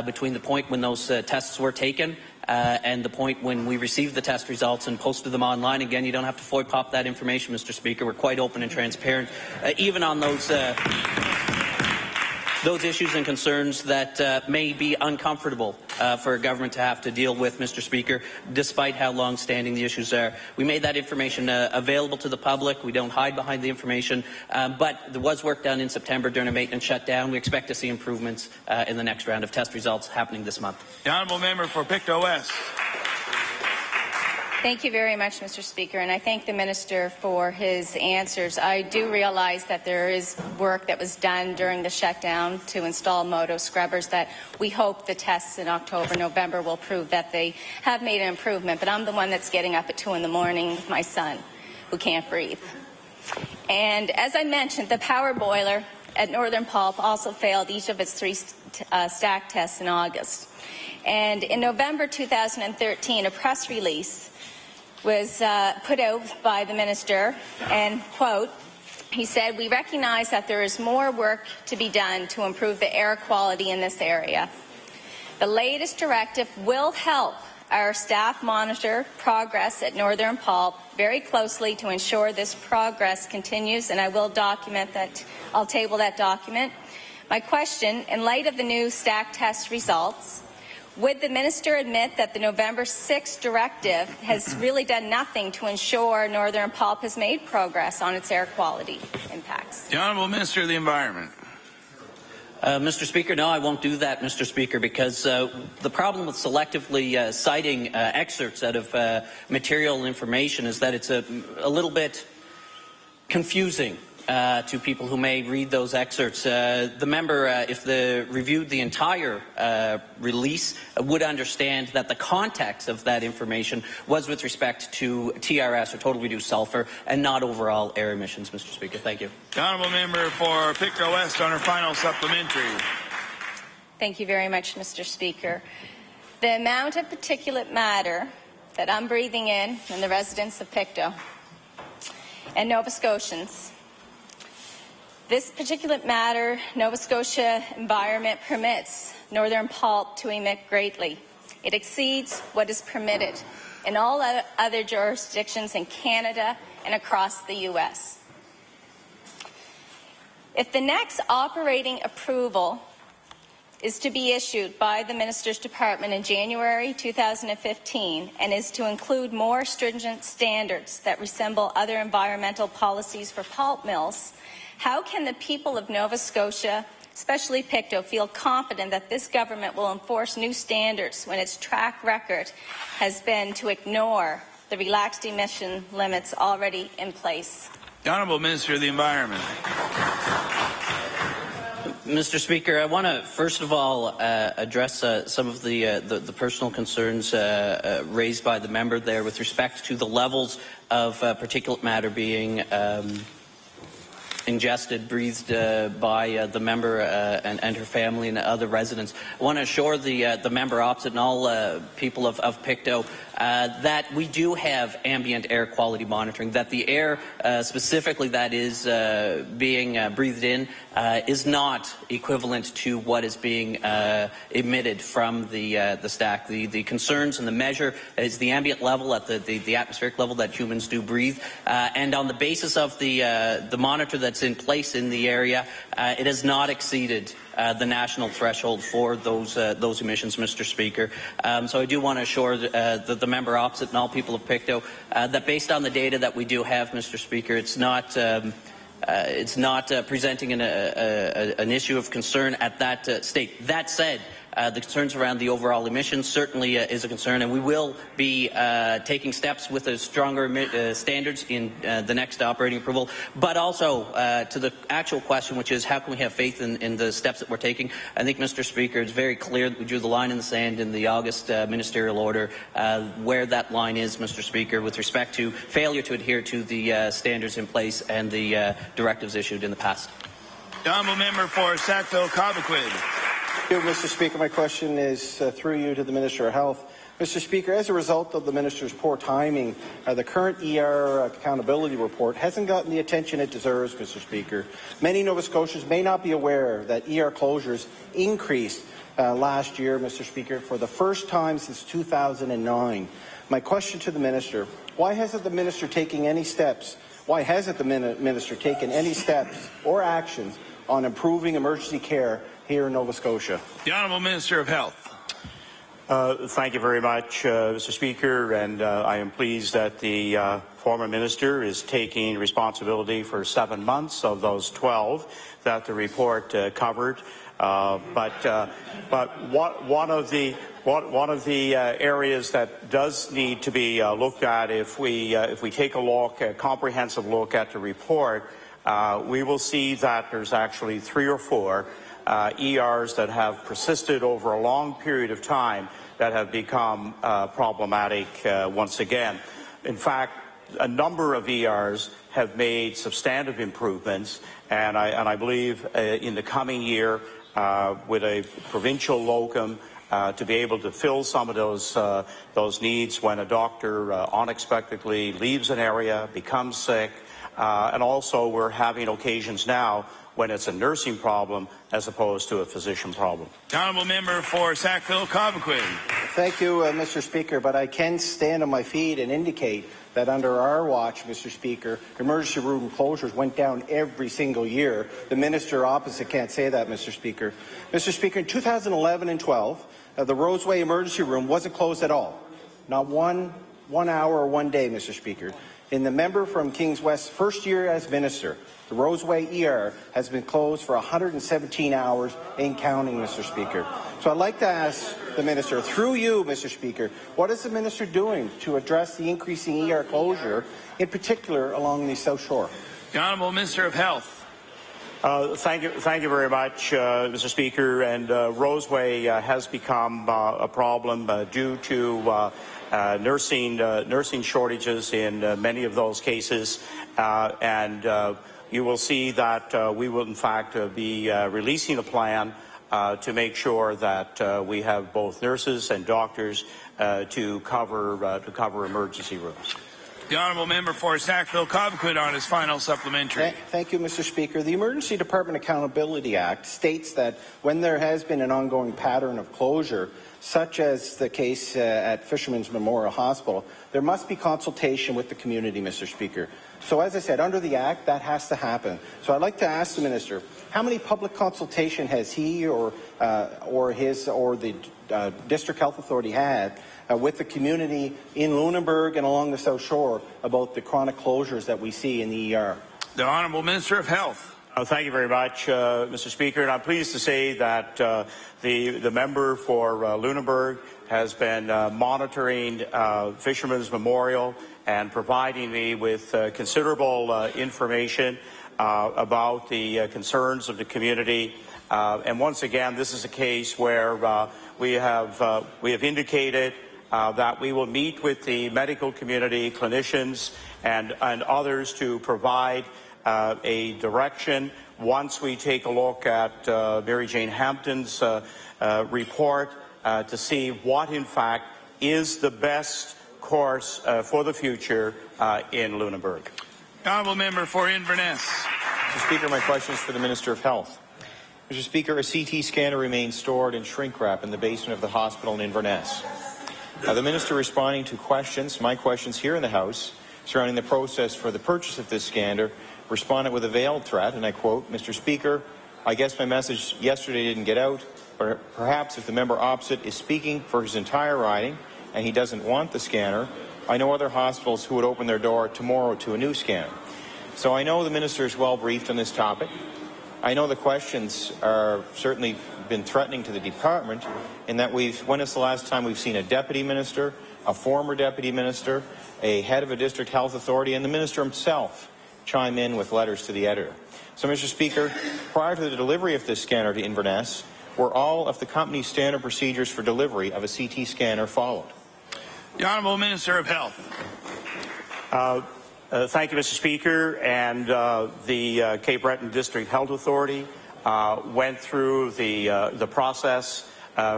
between the point when those tests were taken and the point when we received the test results and posted them online. Again, you don't have to Foia pop that information, Mr. Speaker. We're quite open and transparent, even on those issues and concerns that may be uncomfortable for a government to have to deal with, Mr. Speaker, despite how long-standing the issues are. We made that information available to the public. We don't hide behind the information, but there was work done in September during a maintenance shutdown. We expect to see improvements in the next round of test results happening this month. The Honourable Member for Pictou West. Thank you very much, Mr. Speaker, and I thank the Minister for his answers. I do realize that there is work that was done during the shutdown to install moto scrubbers that we hope the tests in October, November will prove that they have made an improvement, but I'm the one that's getting up at 2 in the morning with my son who can't breathe. And as I mentioned, the power boiler at Northern Pulp also failed each of its 3 stack tests in August. And in November 2013, a press release was put out by the minister, and, quote, he said, "We recognize that there is more work to be done to improve the air quality in this area. The latest directive will help our staff monitor progress at Northern Pulp very closely to ensure this progress continues, and I will document that. I'll table that document. My question, in light of the new stack test results, would the minister admit that the November 6th directive has really done nothing to ensure Northern Pulp has made progress on its air quality impacts?" The Honourable Minister of the Environment. Mr. Speaker, no, I won't do that, Mr. Speaker, because the problem with selectively citing excerpts out of material information is that it's a little bit confusing to people who may read those excerpts. The member, if they reviewed the entire release, would understand that the context of that information was with respect to TRS, or total reduced sulphur, and not overall air emissions, Mr. Speaker. Thank you. The Honourable Member for Pictou West on her final supplementary. Thank you very much, Mr. Speaker. The amount of particulate matter that I'm breathing in and the residents of Pictou, and Nova Scotians. This particulate matter, Nova Scotia environment permits northern pulp to emit greatly. It exceeds what is permitted in all other jurisdictions in Canada and across the U.S. If the next operating approval is to be issued by the Minister's Department in January 2015 and is to include more stringent standards that resemble other environmental policies for pulp mills, how can the people of Nova Scotia, especially Pictou, feel confident that this government will enforce new standards when its track record has been to ignore the relaxed emission limits already in place? The Honourable Minister of the Environment. Mr. Speaker, I want to first of all address some of the personal concerns raised by the member there with respect to the levels of particulate matter being ingested, breathed by the member and her family and other residents. I want to assure the member opposite and all people of Pictou that we do have ambient air quality monitoring, that the air specifically that is being breathed in is not equivalent to what is being emitted from the stack. The concerns and the measure is the ambient level at the atmospheric level that humans do breathe, and on the basis of the monitor that's in place in the area, it has not exceeded the national threshold for those emissions, Mr. Speaker. So I do want to assure the member opposite and all people of Pictou that based on the data that we do have, Mr. Speaker, it's not presenting an issue of concern at that state. That said, the concerns around the overall emissions certainly is a concern, and we will be taking steps with a stronger standards in the next operating approval. But also to the actual question, which is how can we have faith in the steps that we're taking? I think, Mr. Speaker, it's very clear that we drew the line in the sand in the August ministerial order where that line is, Mr. Speaker, with respect to failure to adhere to the standards in place and the directives issued in the past. The honourable member for Sackville-Cobequid. Thank you, Mr. Speaker. My question is through you to the Minister of Health. Mr. Speaker, as a result of the Minister's poor timing, the current ER accountability report hasn't gotten the attention it deserves, Mr. Speaker. Many Nova Scotians may not be aware that ER closures increased last year, Mr. Speaker, for the first time since 2009. My question to the Minister, why hasn't the Minister taken any steps? Why hasn't the Minister taken any steps or actions on improving emergency care here in Nova Scotia? The Honourable Minister of Health. Thank you very much, Mr. Speaker, and I am pleased that the former minister is taking responsibility for 7 months of those 12 that the report covered. But one of the areas that does need to be looked at, if we take a comprehensive look at the report, we will see that there's actually 3 or 4 ERs that have persisted over a long period of time that have become problematic once again. In fact, a number of ERs have made substantive improvements, and I believe in the coming year, with a provincial locum, to be able to fill some of those needs when a doctor unexpectedly leaves an area, becomes sick, and also we're having occasions now when it's a nursing problem as opposed to a physician problem. Honourable member for Sackville-Cobequid. Thank you, Mr. Speaker, but I can stand on my feet and indicate that under our watch, Mr. Speaker, emergency room closures went down every single year. The minister opposite can't say that, Mr. Speaker. Mr. Speaker, in 2011 and 12, the Roseway emergency room wasn't closed at all. Not one hour or 1 day, Mr. Speaker. In the member from Kings West's first year as minister, the Roseway ER has been closed for 117 hours and counting, Mr. Speaker. So I'd like to ask the minister, through you, Mr. Speaker, what is the minister doing to address the increasing ER closure, in particular along the South Shore? The Honourable Minister of Health. Thank you very much, Mr. Speaker. And Roseway has become a problem due to nursing shortages in many of those cases, and you will see that we will in fact be releasing a plan to make sure that we have both nurses and doctors to cover emergency rooms. The honourable member for Sackville-Cobequid on his final supplementary. Thank you, Mr. Speaker. The Emergency Department Accountability Act states that when there has been an ongoing pattern of closure, such as the case at Fisherman's Memorial Hospital, there must be consultation with the community, Mr. Speaker. So as I said, under the Act, that has to happen. So I'd like to ask the Minister, how many public consultation has he or the District Health Authority had with the community in Lunenburg and along the South Shore about the chronic closures that we see in the ER? The Honourable Minister of Health. Thank you very much, Mr. Speaker. And I'm pleased to say that the member for Lunenburg has been monitoring Fisherman's Memorial and providing me with considerable information about the concerns of the community. And once again, this is a case where we have indicated that we will meet with the medical community, clinicians, and others to provide a direction once we take a look at Mary Jane Hampton's report to see what, in fact, is the best course for the future in Lunenburg. Honourable member for Inverness. Mr. Speaker, my question is for the Minister of Health. Mr. Speaker, a CT scanner remains stored in shrink wrap in the basement of the hospital in Inverness. The Minister responding to my questions here in the House surrounding the process for the purchase of this scanner responded with a veiled threat, and I quote, "Mr. Speaker, I guess my message yesterday didn't get out, but perhaps if the member opposite is speaking for his entire riding and he doesn't want the scanner, I know other hospitals who would open their door tomorrow to a new scanner." So I know the Minister is well briefed on this topic. I know the questions are certainly been threatening to the department in that when is the last time we've seen a deputy minister, a former deputy minister, a head of a district health authority, and the minister himself chime in with letters to the editor. So, Mr. Speaker, prior to the delivery of this scanner to Inverness, were all of the company's standard procedures for delivery of a CT scanner followed? The Honourable Minister of Health. Thank you, Mr. Speaker. And the Cape Breton District Health Authority went through the process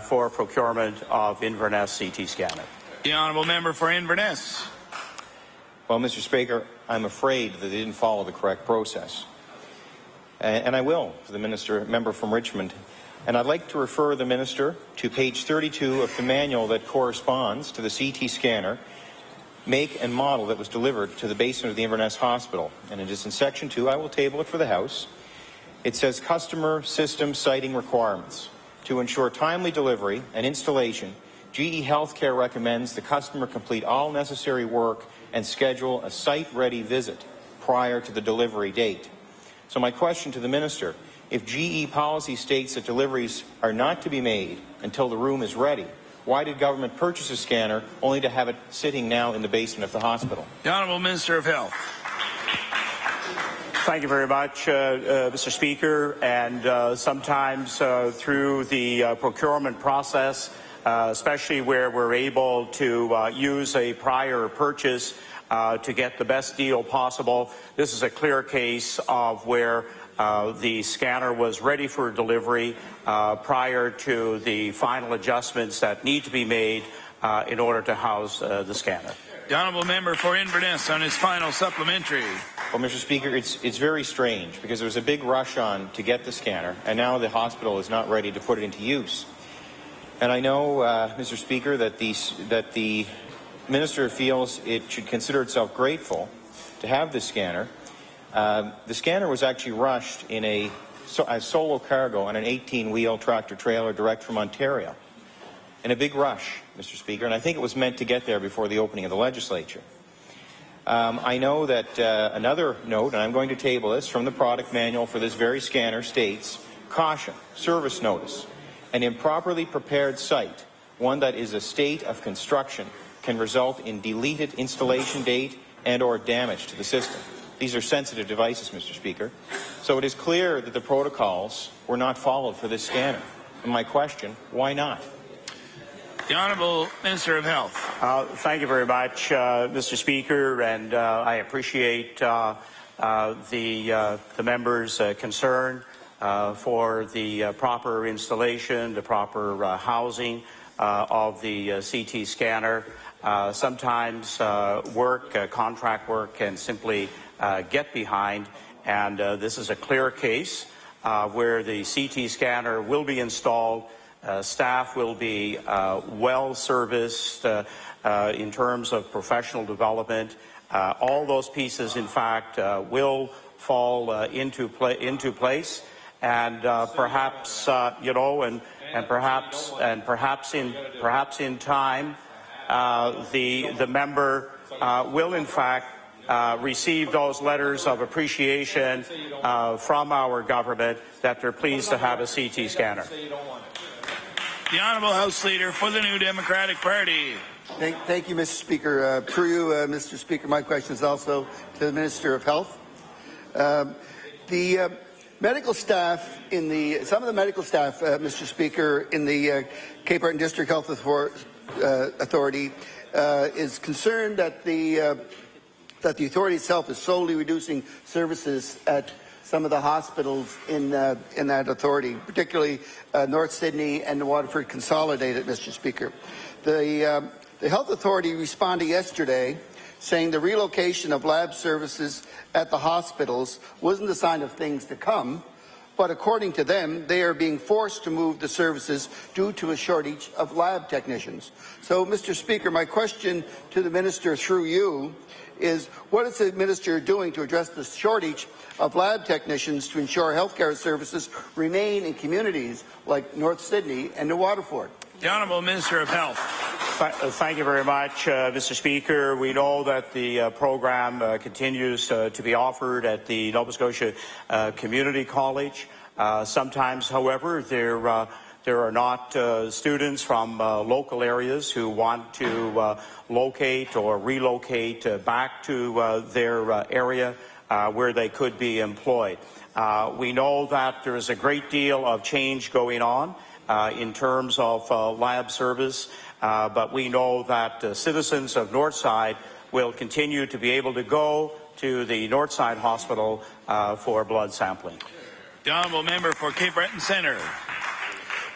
for procurement of Inverness CT scanner. The Honourable Member for Inverness. Well, Mr. Speaker, I'm afraid that they didn't follow the correct process. And I will, for the member from Richmond. And I'd like to refer the Minister to page 32 of the manual that corresponds to the CT scanner make and model that was delivered to the basement of the Inverness Hospital. And it is in Section 2. I will table it for the House. It says customer system siting requirements. To ensure timely delivery and installation, GE Healthcare recommends the customer complete all necessary work and schedule a site-ready visit prior to the delivery date. So my question to the Minister, if GE policy states that deliveries are not to be made until the room is ready, why did government purchase a scanner only to have it sitting now in the basement of the hospital? The Honourable Minister of Health. Thank you very much, Mr. Speaker. And sometimes through the procurement process, especially where we're able to use a prior purchase to get the best deal possible, this is a clear case of where the scanner was ready for delivery prior to the final adjustments that need to be made in order to house the scanner. The Honourable Member for Inverness on his final supplementary. Well, Mr. Speaker, it's very strange because there was a big rush on to get the scanner, and now the hospital is not ready to put it into use. And I know, Mr. Speaker, that the Minister feels it should consider itself grateful to have this scanner. The scanner was actually rushed in a solo cargo on an 18-wheel tractor-trailer direct from Ontario. In a big rush, Mr. Speaker, and I think it was meant to get there before the opening of the legislature. I know that another note, and I'm going to table this, from the product manual for this very scanner states, caution, service notice, an improperly prepared site, one that is a state of construction, can result in deleted installation date and or damage to the system. These are sensitive devices, Mr. Speaker. So it is clear that the protocols were not followed for this scanner. And my question, why not? The Honourable Minister of Health. Thank you very much, Mr. Speaker, and I appreciate the member's concern for the proper installation, the proper housing of the CT scanner. Sometimes contract work can simply get behind, and this is a clear case where the CT scanner will be installed. Staff will be well serviced in terms of professional development. All those pieces, in fact, will fall into place, and perhaps perhaps in time, the member will in fact receive those letters of appreciation from our government that they're pleased to have a CT scanner. The Honourable House Leader for the New Democratic Party. Thank you, Mr. Speaker. Through you, Mr. Speaker, my question is also to the Minister of Health. The medical staff some of the medical staff, Mr. Speaker, in the Cape Breton District Health Authority is concerned that the authority itself is solely reducing services at some of the hospitals in that authority, particularly North Sydney and the Waterford Consolidated, Mr. Speaker. The Health Authority responded yesterday saying the relocation of lab services at the hospitals wasn't a sign of things to come, but according to them, they are being forced to move the services due to a shortage of lab technicians. So, Mr. Speaker, my question to the Minister through you is, what is the Minister doing to address the shortage of lab technicians to ensure healthcare services remain in communities like North Sydney and New Waterford? The Honourable Minister of Health. Thank you very much, Mr. Speaker. We know that the program continues to be offered at the Nova Scotia Community College. Sometimes, however, there are not students from local areas who want to locate or relocate back to their area where they could be employed. We know that there is a great deal of change going on in terms of lab service, but we know that citizens of Northside will continue to be able to go to the Northside Hospital for blood sampling. The Honourable Member for Cape Breton Centre.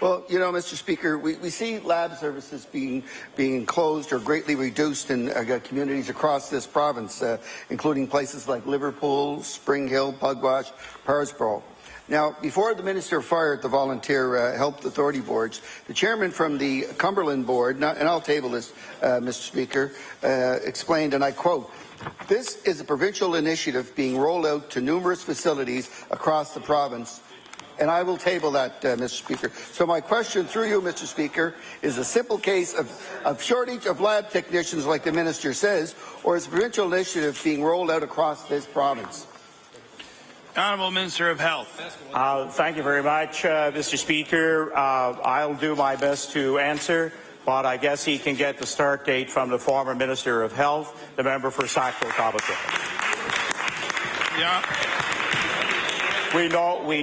Well, you know, Mr. Speaker, we see lab services being closed or greatly reduced in communities across this province, including places like Liverpool, Spring Hill, Pugwash, Parsboro. Now, before the Minister fired the Volunteer Health Authority boards, the chairman from the Cumberland board, and I'll table this, Mr. Speaker, explained, and I quote, "This is a provincial initiative being rolled out to numerous facilities across the province." And I will table that, Mr. Speaker. So my question through you, Mr. Speaker, is a simple case of shortage of lab technicians like the Minister says, or is a provincial initiative being rolled out across this province? Honourable Minister of Health. Thank you very much, Mr. Speaker. I'll do my best to answer, but I guess he can get the start date from the former Minister of Health, the member for Sackville-Cobequid. Yeah. We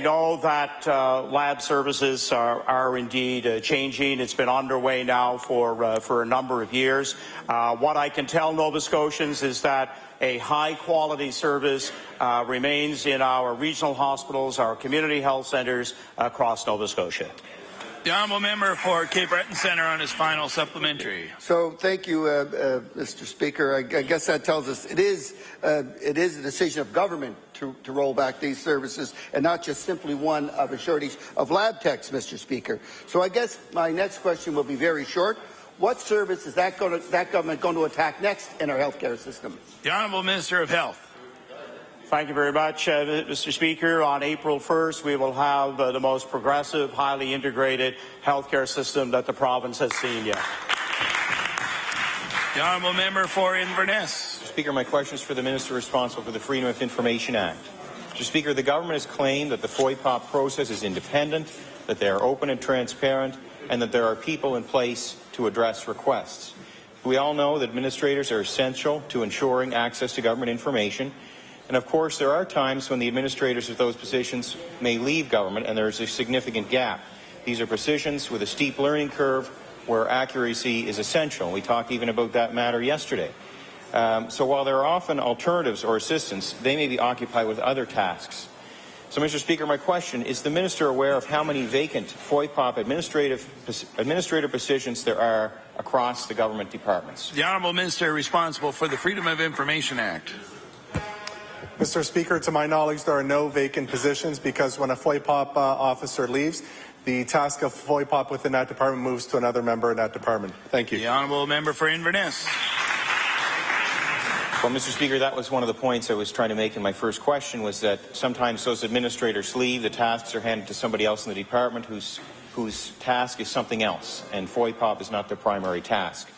know that lab services are indeed changing. It's been underway now for a number of years. What I can tell Nova Scotians is that a high-quality service remains in our regional hospitals, our community health centres across Nova Scotia. The Honourable Member for Cape Breton Centre on his final supplementary. So thank you, Mr. Speaker. I guess that tells us it is a decision of government to roll back these services and not just simply one of a shortage of lab techs, Mr. Speaker. So I guess my next question will be very short. What service is that government going to attack next in our healthcare system? The Honourable Minister of Health. Thank you very much, Mr. Speaker. On April 1st, we will have the most progressive, highly integrated healthcare system that the province has seen yet. The Honourable Member for Inverness. Mr. Speaker, my question is for the Minister responsible for the Freedom of Information Act. Mr. Speaker, the government has claimed that the Foia process is independent, that they are open and transparent, and that there are people in place to address requests. We all know that administrators are essential to ensuring access to government information. And of course, there are times when the administrators of those positions may leave government and there is a significant gap. These are positions with a steep learning curve where accuracy is essential. We talked even about that matter yesterday. So while there are often alternatives or assistants, they may be occupied with other tasks. So, Mr. Speaker, my question, is the Minister aware of how many vacant FOIPOP administrator positions there are across the government departments? The Honourable Minister responsible for the Freedom of Information Act. Mr. Speaker, to my knowledge, there are no vacant positions because when a FOIPOP officer leaves, the task of FOIPOP within that department moves to another member in that department. Thank you. The Honourable Member for Inverness. Well, Mr. Speaker, that was one of the points I was trying to make in my first question, was that sometimes those administrators leave, the tasks are handed to somebody else in the department whose task is something else, and FOIPOP is not their primary task.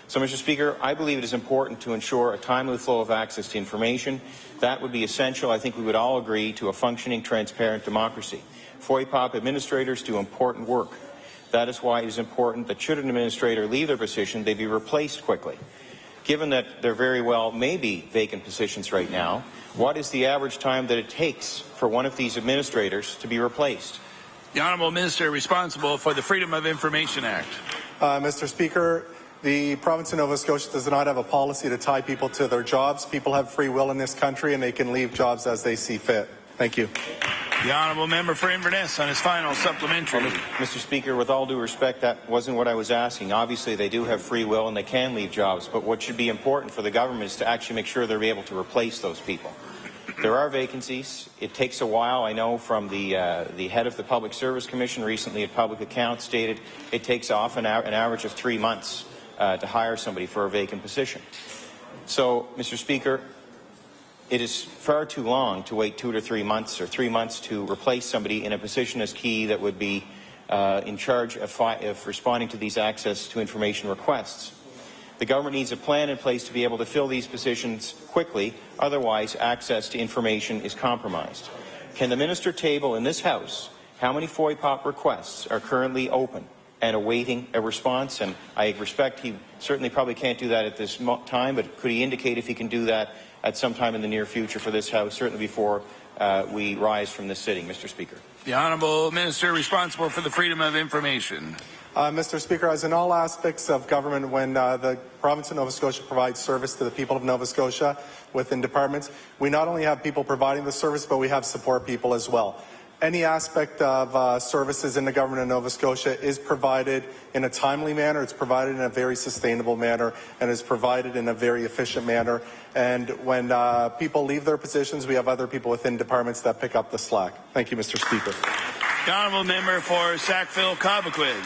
So, Mr. Speaker, I believe it is important to ensure a timely flow of access to information. That would be essential. I think we would all agree to a functioning, transparent democracy. FOIPOP administrators do important work. That is why it is important that should an administrator leave their position, they be replaced quickly. Given that there very well may be vacant positions right now, what is the average time that it takes for one of these administrators to be replaced? The Honourable Minister responsible for the Freedom of Information Act. Mr. Speaker, the province of Nova Scotia does not have a policy to tie people to their jobs. People have free will in this country and they can leave jobs as they see fit. Thank you. The Honourable Member for Inverness on his final supplementary. Well, Mr. Speaker, with all due respect, that wasn't what I was asking. Obviously, they do have free will and they can leave jobs, but what should be important for the government is to actually make sure they're able to replace those people. There are vacancies. It takes a while. I know from the head of the Public Service Commission recently at Public Accounts stated it takes often an average of 3 months to hire somebody for a vacant position. So, Mr. Speaker, it is far too long to wait 2 to 3 months or 3 months to replace somebody in a position as key that would be in charge of responding to these access to information requests. The government needs a plan in place to be able to fill these positions quickly, otherwise access to information is compromised. Can the Minister table in this House how many FOIPOP requests are currently open and awaiting a response? And I respect he certainly probably can't do that at this time, but could he indicate if he can do that at some time in the near future for this House, certainly before we rise from this sitting, Mr. Speaker? The Honourable Minister responsible for the Freedom of Information. Mr. Speaker, as in all aspects of government, when the province of Nova Scotia provides service to the people of Nova Scotia within departments, we not only have people providing the service, but we have support people as well. Any aspect of services in the government of Nova Scotia is provided in a timely manner, it's provided in a very sustainable manner, and is provided in a very efficient manner. And when people leave their positions, we have other people within departments that pick up the slack. Thank you, Mr. Speaker. The Honourable Member for Sackville-Cobequid.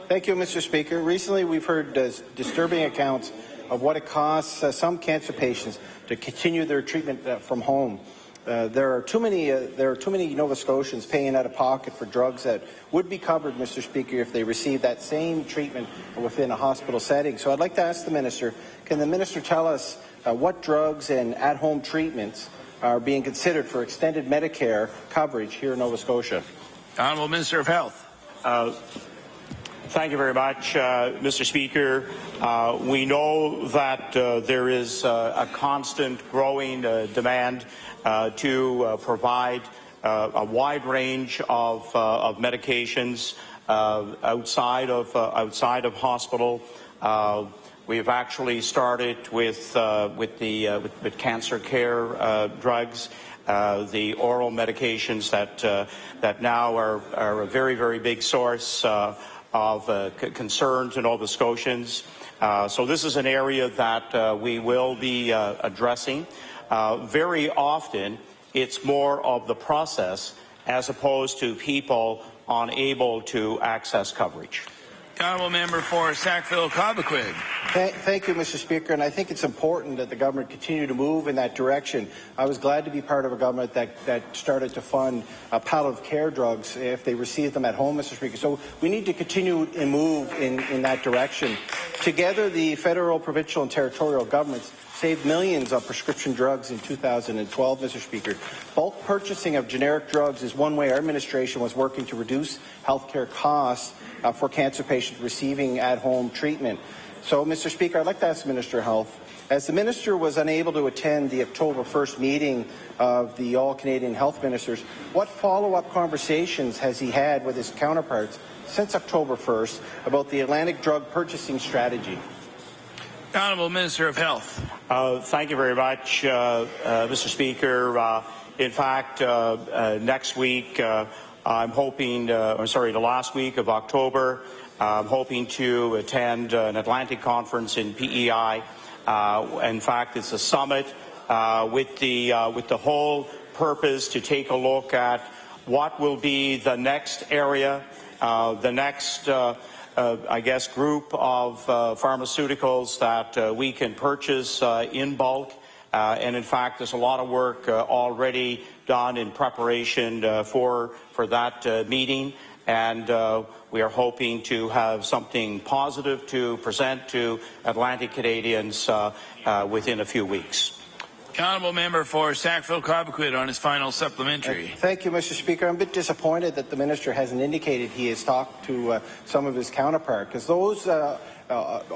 Thank you, Mr. Speaker. Recently, we've heard disturbing accounts of what it costs some cancer patients to continue their treatment from home. There are too many Nova Scotians paying out of pocket for drugs that would be covered, Mr. Speaker, if they received that same treatment within a hospital setting. So I'd like to ask the Minister, can the Minister tell us what drugs and at-home treatments are being considered for extended Medicare coverage here in Nova Scotia? Honourable Minister of Health. Thank you very much, Mr. Speaker. We know that there is a constant growing demand to provide a wide range of medications outside of hospital. We have actually started with cancer care drugs, the oral medications that now are a very, very big source of concern to Nova Scotians. So this is an area that we will be addressing. Very often, it's more of the process as opposed to people unable to access coverage. Honourable Member for Sackville-Cobequid. Thank you, Mr. Speaker, and I think it's important that the government continue to move in that direction. I was glad to be part of a government that started to fund palliative care drugs if they receive them at home, Mr. Speaker. So we need to continue and move in that direction. Together, the federal, provincial, and territorial governments saved millions of prescription drugs in 2012, Mr. Speaker. Bulk purchasing of generic drugs is one way our administration was working to reduce healthcare costs for cancer patients receiving at-home treatment. So, Mr. Speaker, I'd like to ask the Minister of Health, as the Minister was unable to attend the October 1st meeting of the All-Canadian Health Ministers, what follow-up conversations has he had with his counterparts since October 1st about the Atlantic drug purchasing strategy? Honourable Minister of Health. Thank you very much, Mr. Speaker. In fact, next week, I'm hoping, the last week of October, I'm hoping to attend an Atlantic conference in PEI. In fact, it's a summit with the whole purpose to take a look at what will be the next area, the next, I guess, group of pharmaceuticals that we can purchase in bulk. And in fact, there's a lot of work already done in preparation for that meeting. And we are hoping to have something positive to present to Atlantic Canadians within a few weeks. The honourable member for Sackville-Cobequid on his final supplementary. Thank you, Mr. Speaker. I'm a bit disappointed that the minister hasn't indicated he has talked to some of his counterpart, because those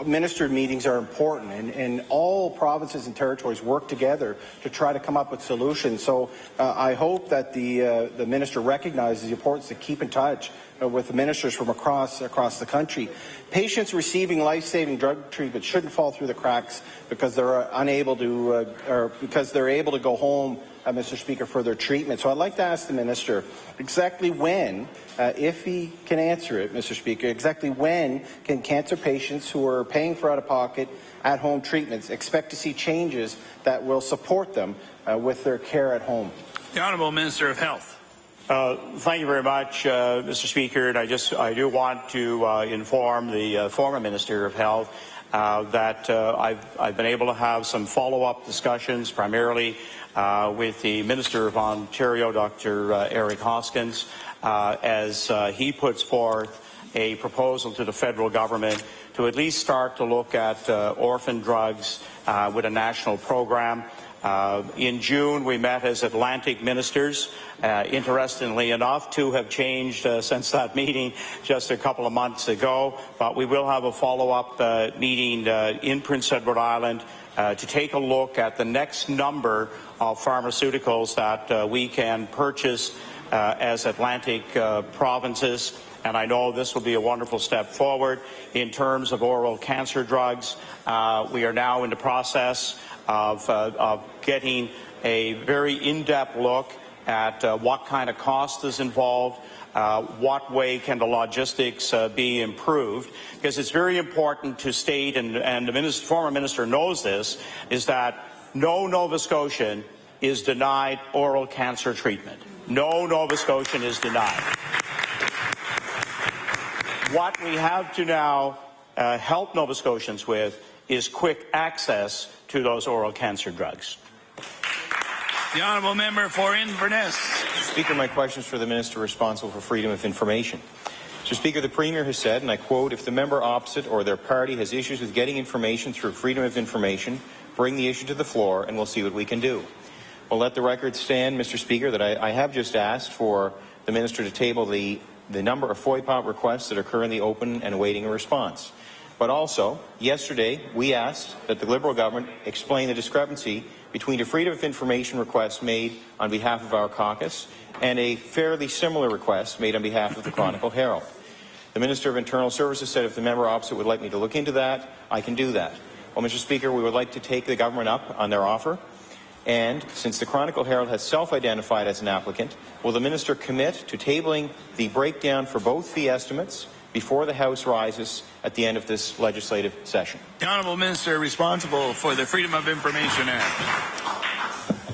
minister meetings are important, and all provinces and territories work together to try to come up with solutions. So I hope that the minister recognizes the importance to keep in touch with the ministers from across the country. Patients receiving life-saving drug treatment shouldn't fall through the cracks because they're unable to, or because they're able to go home, Mr. Speaker, for their treatment. So I'd like to ask the minister exactly when, if he can answer it, Mr. Speaker, exactly when can cancer patients who are paying for out-of-pocket at-home treatments expect to see changes that will support them with their care at home? The Honourable Minister of Health. Thank you very much, Mr. Speaker. And I do want to inform the former Minister of Health that I've been able to have some follow-up discussions, primarily with the Minister of Ontario, Dr. Eric Hoskins, as he puts forth a proposal to the federal government to at least start to look at orphan drugs with a national program. In June, we met as Atlantic ministers. Interestingly enough, two have changed since that meeting just a couple of months ago, but we will have a follow-up meeting in Prince Edward Island to take a look at the next number of pharmaceuticals that we can purchase as Atlantic provinces. And I know this will be a wonderful step forward in terms of oral cancer drugs. We are now in the process of getting a very in-depth look at what kind of cost is involved, what way can the logistics be improved, because it's very important to state, and the former minister knows this, is that no Nova Scotian is denied oral cancer treatment. No Nova Scotian is denied. What we have to now help Nova Scotians with is quick access to those oral cancer drugs. The honourable member for Inverness. Mr. Speaker, my question is for the Minister responsible for freedom of information. Mr. Speaker, the Premier has said, and I quote, "If the member opposite or their party has issues with getting information through freedom of information, bring the issue to the floor and we'll see what we can do." Well, let the record stand, Mr. Speaker, that I have just asked for the Minister to table the number of FOIA requests that are currently open and awaiting a response. But also, yesterday, we asked that the Liberal government explain the discrepancy between a freedom of information request made on behalf of our caucus and a fairly similar request made on behalf of the Chronicle Herald. The Minister of Internal Services said if the member opposite would like me to look into that, I can do that. Well, Mr. Speaker, we would like to take the government up on their offer. And since the Chronicle Herald has self-identified as an applicant, will the Minister commit to tabling the breakdown for both fee estimates before the House rises at the end of this legislative session? The Honourable Minister responsible for the Freedom of Information Act.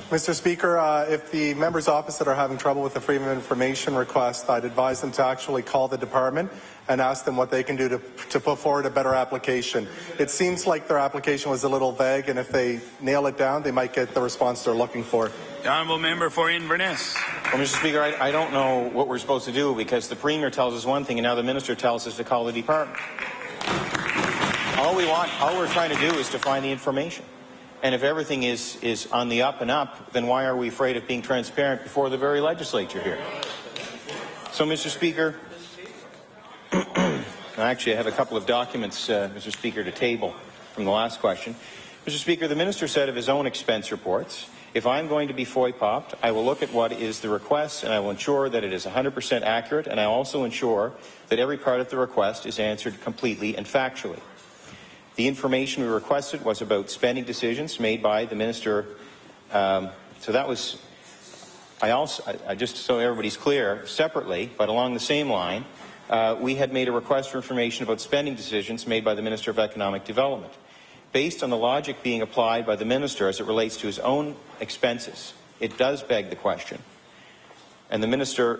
Mr. Speaker, if the members opposite are having trouble with the Freedom of Information request, I'd advise them to actually call the department and ask them what they can do to put forward a better application. It seems like their application was a little vague, and if they nail it down, they might get the response they're looking for. The Honourable Member for Inverness. Well, Mr. Speaker, I don't know what we're supposed to do, because the Premier tells us one thing and now the Minister tells us to call the department. All we're trying to do is to find the information. And if everything is on the up and up, then why are we afraid of being transparent before the very legislature here? So, Mr. Speaker, actually I have a couple of documents, Mr. Speaker, to table from the last question. Mr. Speaker, the Minister said of his own expense reports, if I'm going to be FOIA-popped, I will look at what is the request and I will ensure that it is 100% accurate, and I also ensure that every part of the request is answered completely and factually. The information we requested was about spending decisions made by the Minister. So that was just so everybody's clear, separately, but along the same line, we had made a request for information about spending decisions made by the Minister of Economic Development. Based on the logic being applied by the Minister as it relates to his own expenses, it does beg the question. And the Minister,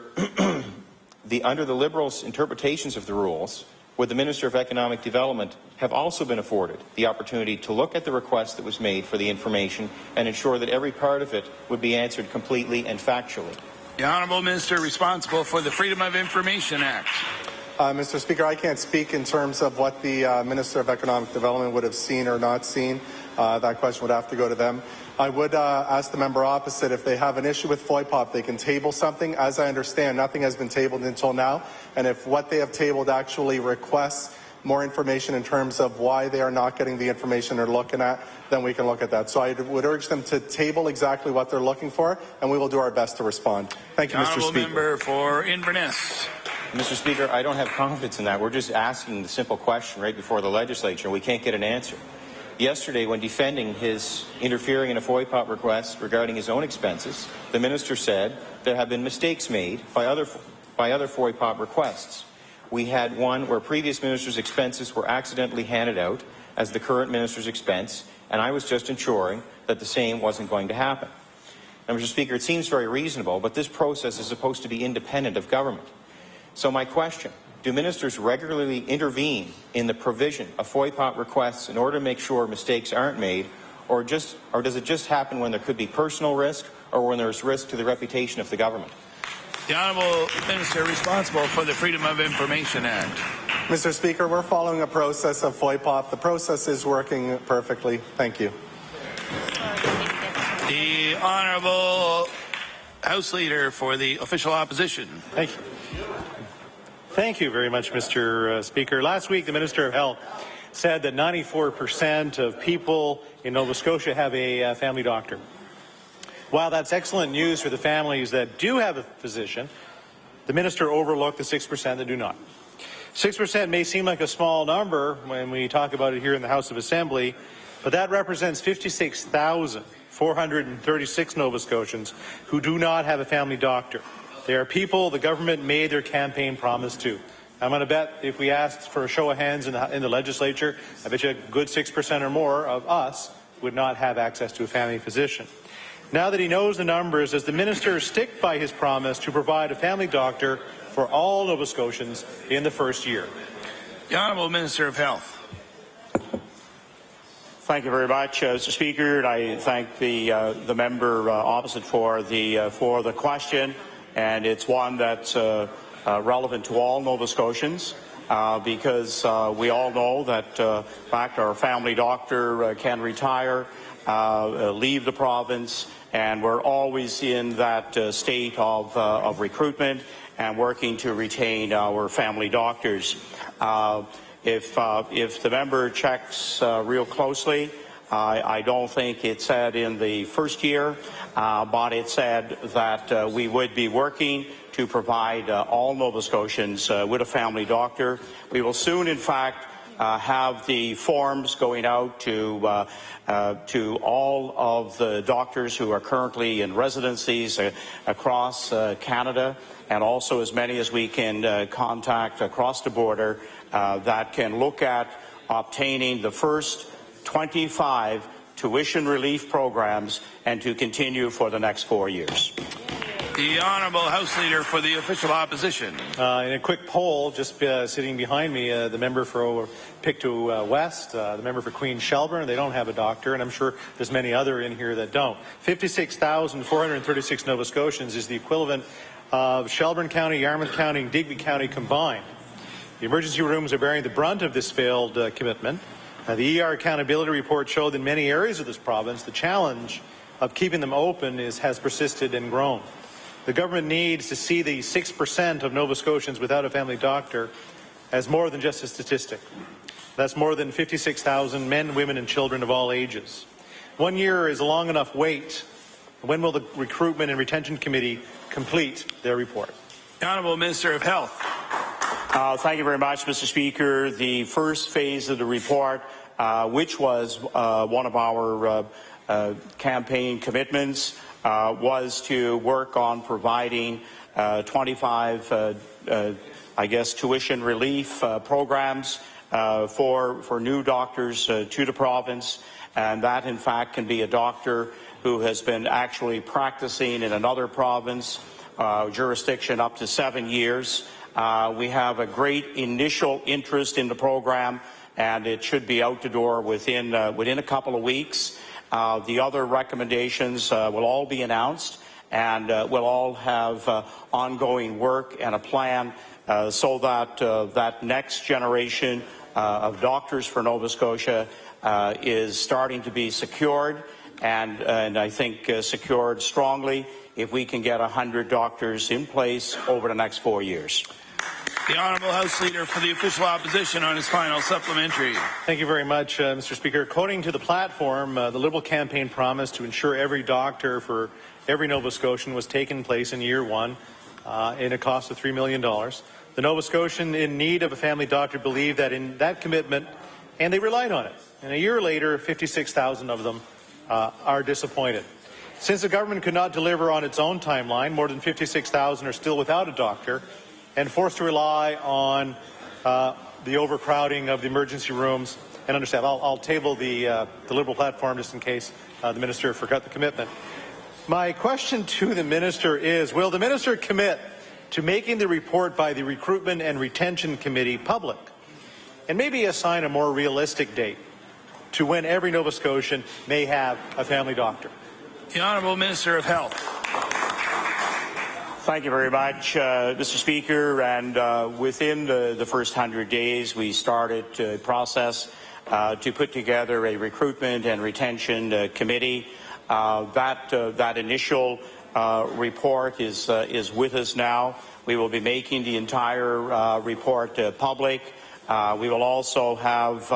under the Liberals' interpretations of the rules, would the Minister of Economic Development have also been afforded the opportunity to look at the request that was made for the information and ensure that every part of it would be answered completely and factually? The Honourable Minister responsible for the Freedom of Information Act. Mr. Speaker, I can't speak in terms of what the Minister of Economic Development would have seen or not seen. That question would have to go to them. I would ask the member opposite if they have an issue with FOIPOP, they can table something. As I understand, nothing has been tabled until now. And if what they have tabled actually requests more information in terms of why they are not getting the information they're looking at, then we can look at that. So I would urge them to table exactly what they're looking for, and we will do our best to respond. Thank you, Mr. Speaker. Member for Inverness. Mr. Speaker, I don't have confidence in that. We're just asking the simple question right before the legislature. We can't get an answer. Yesterday, when defending his interfering in a FOIPOP request regarding his own expenses, the minister said there have been mistakes made by other FOIPOP requests. We had one where previous ministers' expenses were accidentally handed out as the current minister's expense, and I was just ensuring that the same wasn't going to happen. Now, Mr. Speaker, it seems very reasonable, but this process is supposed to be independent of government. So my question, do ministers regularly intervene in the provision of FOIPOP requests in order to make sure mistakes aren't made, or does it just happen when there could be personal risk or when there's risk to the reputation of the government? The Honourable Minister responsible for the Freedom of Information Act. Mr. Speaker, we're following a process of FOIPOP. The process is working perfectly. Thank you. The Honourable House Leader for the Official Opposition. Thank you. Thank you very much, Mr. Speaker. Last week, the Minister of Health said that 94% of people in Nova Scotia have a family doctor. While that's excellent news for the families that do have a physician, the Minister overlooked the 6% that do not. 6% may seem like a small number when we talk about it here in the House of Assembly, but that represents 56,436 Nova Scotians who do not have a family doctor. They are people the government made their campaign promise to. I'm going to bet if we asked for a show of hands in the legislature, I bet you a good 6% or more of us would not have access to a family physician. Now that he knows the numbers, does the minister stick by his promise to provide a family doctor for all Nova Scotians in the first year? The Honourable Minister of Health. Thank you very much, Mr. Speaker. I thank the member opposite for the question, and it's one that's relevant to all Nova Scotians. Because we all know that, in fact, our family doctor can retire, leave the province, and we're always in that state of recruitment and working to retain our family doctors. If the member checks real closely, I don't think it said in the first year, but it said that we would be working to provide all Nova Scotians with a family doctor. We will soon, in fact, have the forms going out to all of the doctors who are currently in residencies across Canada, and also as many as we can contact across the border that can look at obtaining the first 25 tuition relief programs and to continue for the next 4 years. The Honourable House Leader for the Official Opposition. In a quick poll, just sitting behind me, the member for Pictou West, the member for Queen Shelburne, they don't have a doctor, and I'm sure there's many other in here that don't. 56,436 Nova Scotians is the equivalent of Shelburne County, Yarmouth County, and Digby County combined. The emergency rooms are bearing the brunt of this failed commitment. The ER accountability report showed in many areas of this province the challenge of keeping them open has persisted and grown. The government needs to see the 6% of Nova Scotians without a family doctor as more than just a statistic. That's more than 56,000 men, women, and children of all ages. 1 year is a long enough wait. When will the Recruitment and Retention Committee complete their report? The Honourable Minister of Health. Thank you very much, Mr. Speaker. The first phase of the report, which was one of our campaign commitments, was to work on providing 25, I guess, tuition relief programs for new doctors to the province, and that in fact can be a doctor who has been actually practicing in another province, jurisdiction up to 7 years. We have a great initial interest in the program, and it should be out the door within a couple of weeks. The other recommendations will all be announced, and we'll all have ongoing work and a plan so that that next generation of doctors for Nova Scotia is starting to be secured, and I think secured strongly if we can get 100 doctors in place over the next 4 years. The Honourable House Leader for the Official Opposition on his final supplementary. Thank you very much, Mr. Speaker. Quoting to the platform, the Liberal campaign promised to ensure every doctor for every Nova Scotian was taken place in year one in a cost of $3 million. The Nova Scotian in need of a family doctor believed that in that commitment, and they relied on it. And a year later, 56,000 of them are disappointed. Since the government could not deliver on its own timeline, more than 56,000 are still without a doctor and forced to rely on the overcrowding of the emergency rooms and understaffed. I'll table the Liberal platform just in case the Minister forgot the commitment. My question to the Minister is, will the Minister commit to making the report by the Recruitment and Retention Committee public, and maybe assign a more realistic date to when every Nova Scotian may have a family doctor? The Honourable Minister of Health. Thank you very much, Mr. Speaker. And within the first 100 days, we started a process to put together a recruitment and retention committee. That initial report is with us now. We will be making the entire report public. We will also have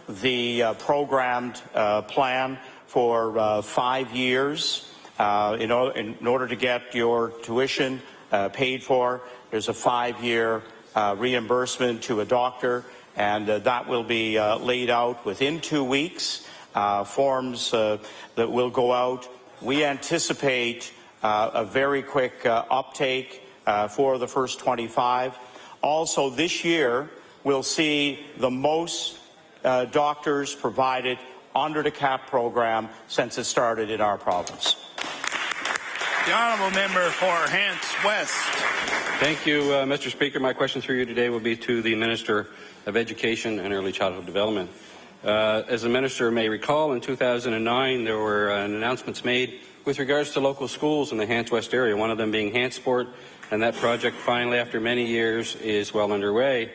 the programmed plan for 5 years. In order to get your tuition paid for, there's a 5-year reimbursement to a doctor, and that will be laid out within 2 weeks. Forms that will go out. We anticipate a very quick uptake for the first 25. Also, this year, we'll see the most doctors provided under the CAP program since it started in our province. The Honourable Member for Hants West. Thank you, Mr. Speaker. My question through you today will be to the Minister of Education and Early Childhood Development. As the Minister may recall, in 2009 there were announcements made with regards to local schools in the Hants West area, one of them being Hantsport, and that project finally, after many years, is well underway.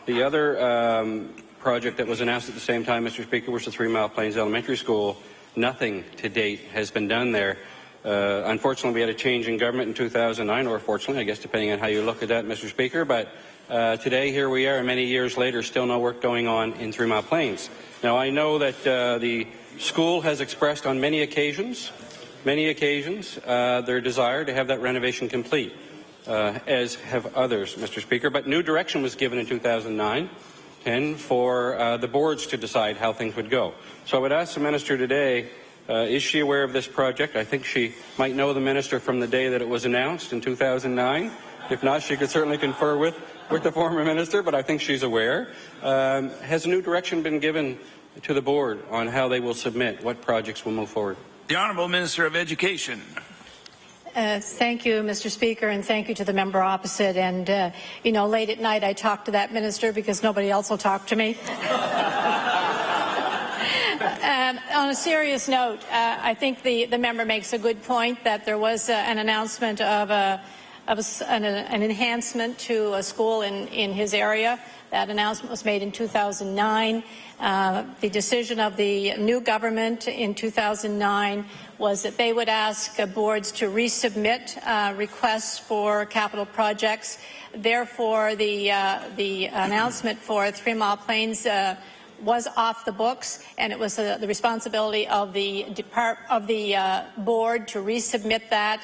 The other project that was announced at the same time, Mr. Speaker, was the 3 Mile Plains Elementary School. Nothing to date has been done there. Unfortunately, we had a change in government in 2009, or fortunately, I guess, depending on how you look at that, Mr. Speaker. But today, here we are, many years later, still no work going on in 3 Mile Plains. Now, I know that the school has expressed on many occasions, their desire to have that renovation complete, as have others, Mr. Speaker. But new direction was given in 2009 and for the boards to decide how things would go. So I would ask the Minister today, is she aware of this project? I think she might know the Minister from the day that it was announced in 2009. If not, she could certainly confer with the former Minister, but I think she's aware. Has a new direction been given to the board on how they will submit, what projects will move forward? The Honourable Minister of Education. Thank you, Mr. Speaker, and thank you to the member opposite. And, you know, late at night I talk to that minister because nobody else will talk to me. On a serious note, I think the member makes a good point that there was an announcement of an enhancement to a school in his area. That announcement was made in 2009. The decision of the new government in 2009 was that they would ask boards to resubmit requests for capital projects. Therefore, the announcement for 3 Mile Plains was off the books, and it was the responsibility of the board to resubmit that.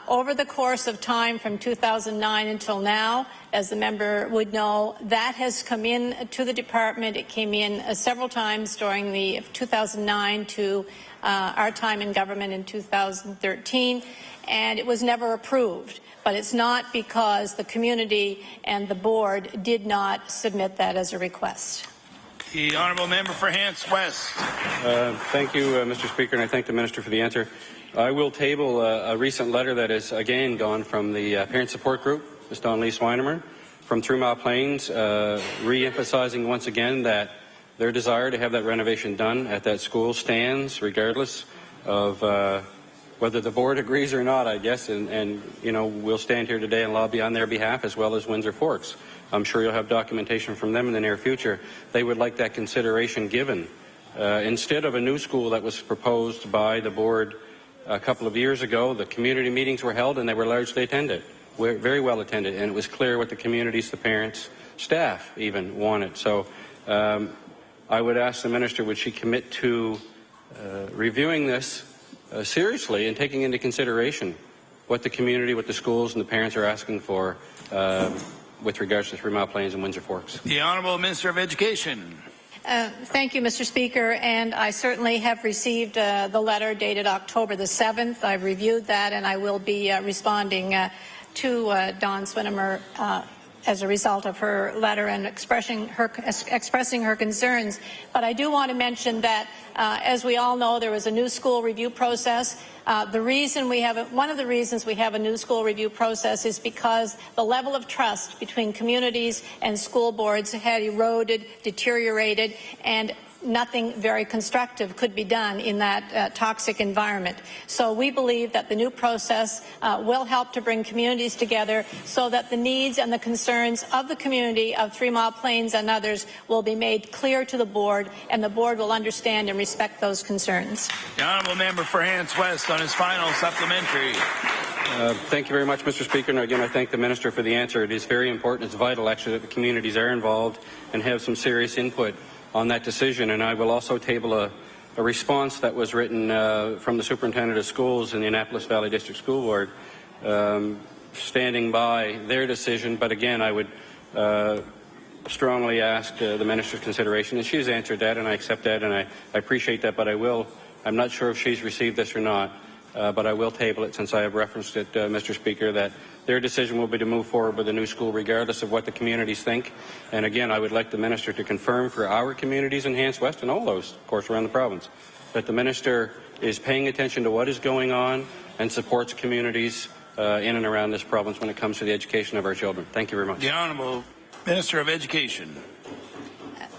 Over the course of time from 2009 until now, as the member would know, that has come in to the department. It came in several times during the 2009 to our time in government in 2013, and it was never approved. But it's not because the community and the board did not submit that as a request. The honourable member for Hants West. Thank you, Mr. Speaker, and I thank the minister for the answer. I will table a recent letter that has again gone from the parent support group, Ms. Dawn-Lee Swinemer, from 3 Mile Plains, re-emphasizing once again that their desire to have that renovation done at that school stands regardless of whether the board agrees or not, I guess, and you know, we'll stand here today and lobby on their behalf as well as Windsor Forks. I'm sure you'll have documentation from them in the near future. They would like that consideration given. Instead of a new school that was proposed by the board a couple of years ago, the community meetings were held and they were largely attended, very well attended, and it was clear what the communities, the parents, staff even wanted. So I would ask the minister, would she commit to reviewing this seriously and taking into consideration what the community, what the schools and the parents are asking for with regards to 3 Mile Plains and Windsor Forks? The Honourable Minister of Education. Thank you, Mr. Speaker, and I certainly have received the letter dated October the 7th. I've reviewed that, and I will be responding to Dawn Swinemer as a result of her letter and expressing her concerns. But I do want to mention that, as we all know, there was a new school review process. One of the reasons we have a new school review process is because the level of trust between communities and school boards had eroded, deteriorated, and nothing very constructive could be done in that toxic environment. So we believe that the new process will help to bring communities together so that the needs and the concerns of the community of 3 Mile Plains and others will be made clear to the board, and the board will understand and respect those concerns. The honourable member for Hants West on his final supplementary. Thank you very much, Mr. Speaker. And again, I thank the minister for the answer. It is very important. It's vital, actually, that the communities are involved and have some serious input on that decision, and I will also table a response that was written from the superintendent of schools in the Annapolis Valley District School Board, standing by their decision. But again, I would strongly ask the minister's consideration, and she has answered that, and I accept that, and I appreciate that. But I'm not sure if she's received this or not, but I will table it since I have referenced it, Mr. Speaker, that their decision will be to move forward with a new school regardless of what the communities think. And again, I would like the minister to confirm for our communities in Hants West and all those, of course, around the province, that the minister is paying attention to what is going on and supports communities in and around this province when it comes to the education of our children. Thank you very much. The Honourable Minister of Education.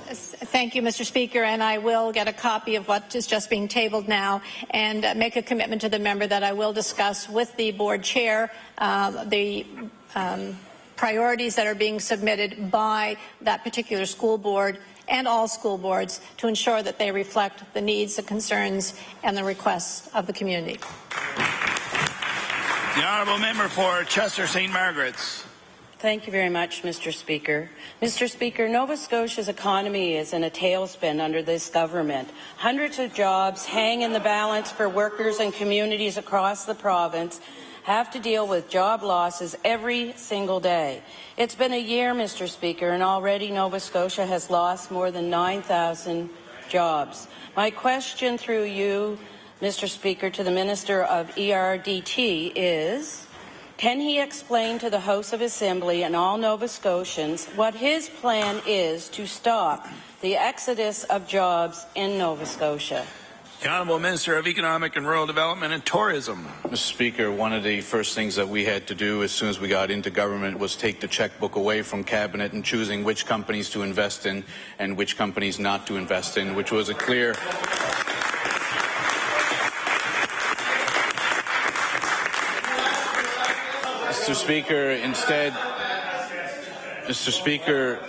Thank you, Mr. Speaker, and I will get a copy of what is just being tabled now and make a commitment to the member that I will discuss with the board chair the priorities that are being submitted by that particular school board and all school boards to ensure that they reflect the needs, the concerns, and the requests of the community. The honourable member for Chester St. Margaret's. Thank you very much, Mr. Speaker. Mr. Speaker, Nova Scotia's economy is in a tailspin under this government. Hundreds of jobs hang in the balance for workers and communities across the province have to deal with job losses every single day. It's been a year, Mr. Speaker, and already Nova Scotia has lost more than 9,000 jobs. My question through you, Mr. Speaker, to the Minister of ERDT is, can he explain to the House of Assembly and all Nova Scotians what his plan is to stop the exodus of jobs in Nova Scotia? The Honourable Minister of Economic and Rural Development and Tourism. Mr. Speaker, one of the first things that we had to do as soon as we got into government was take the checkbook away from Cabinet and choosing which companies to invest in and which companies not to invest in, which was a clear... Mr. Speaker,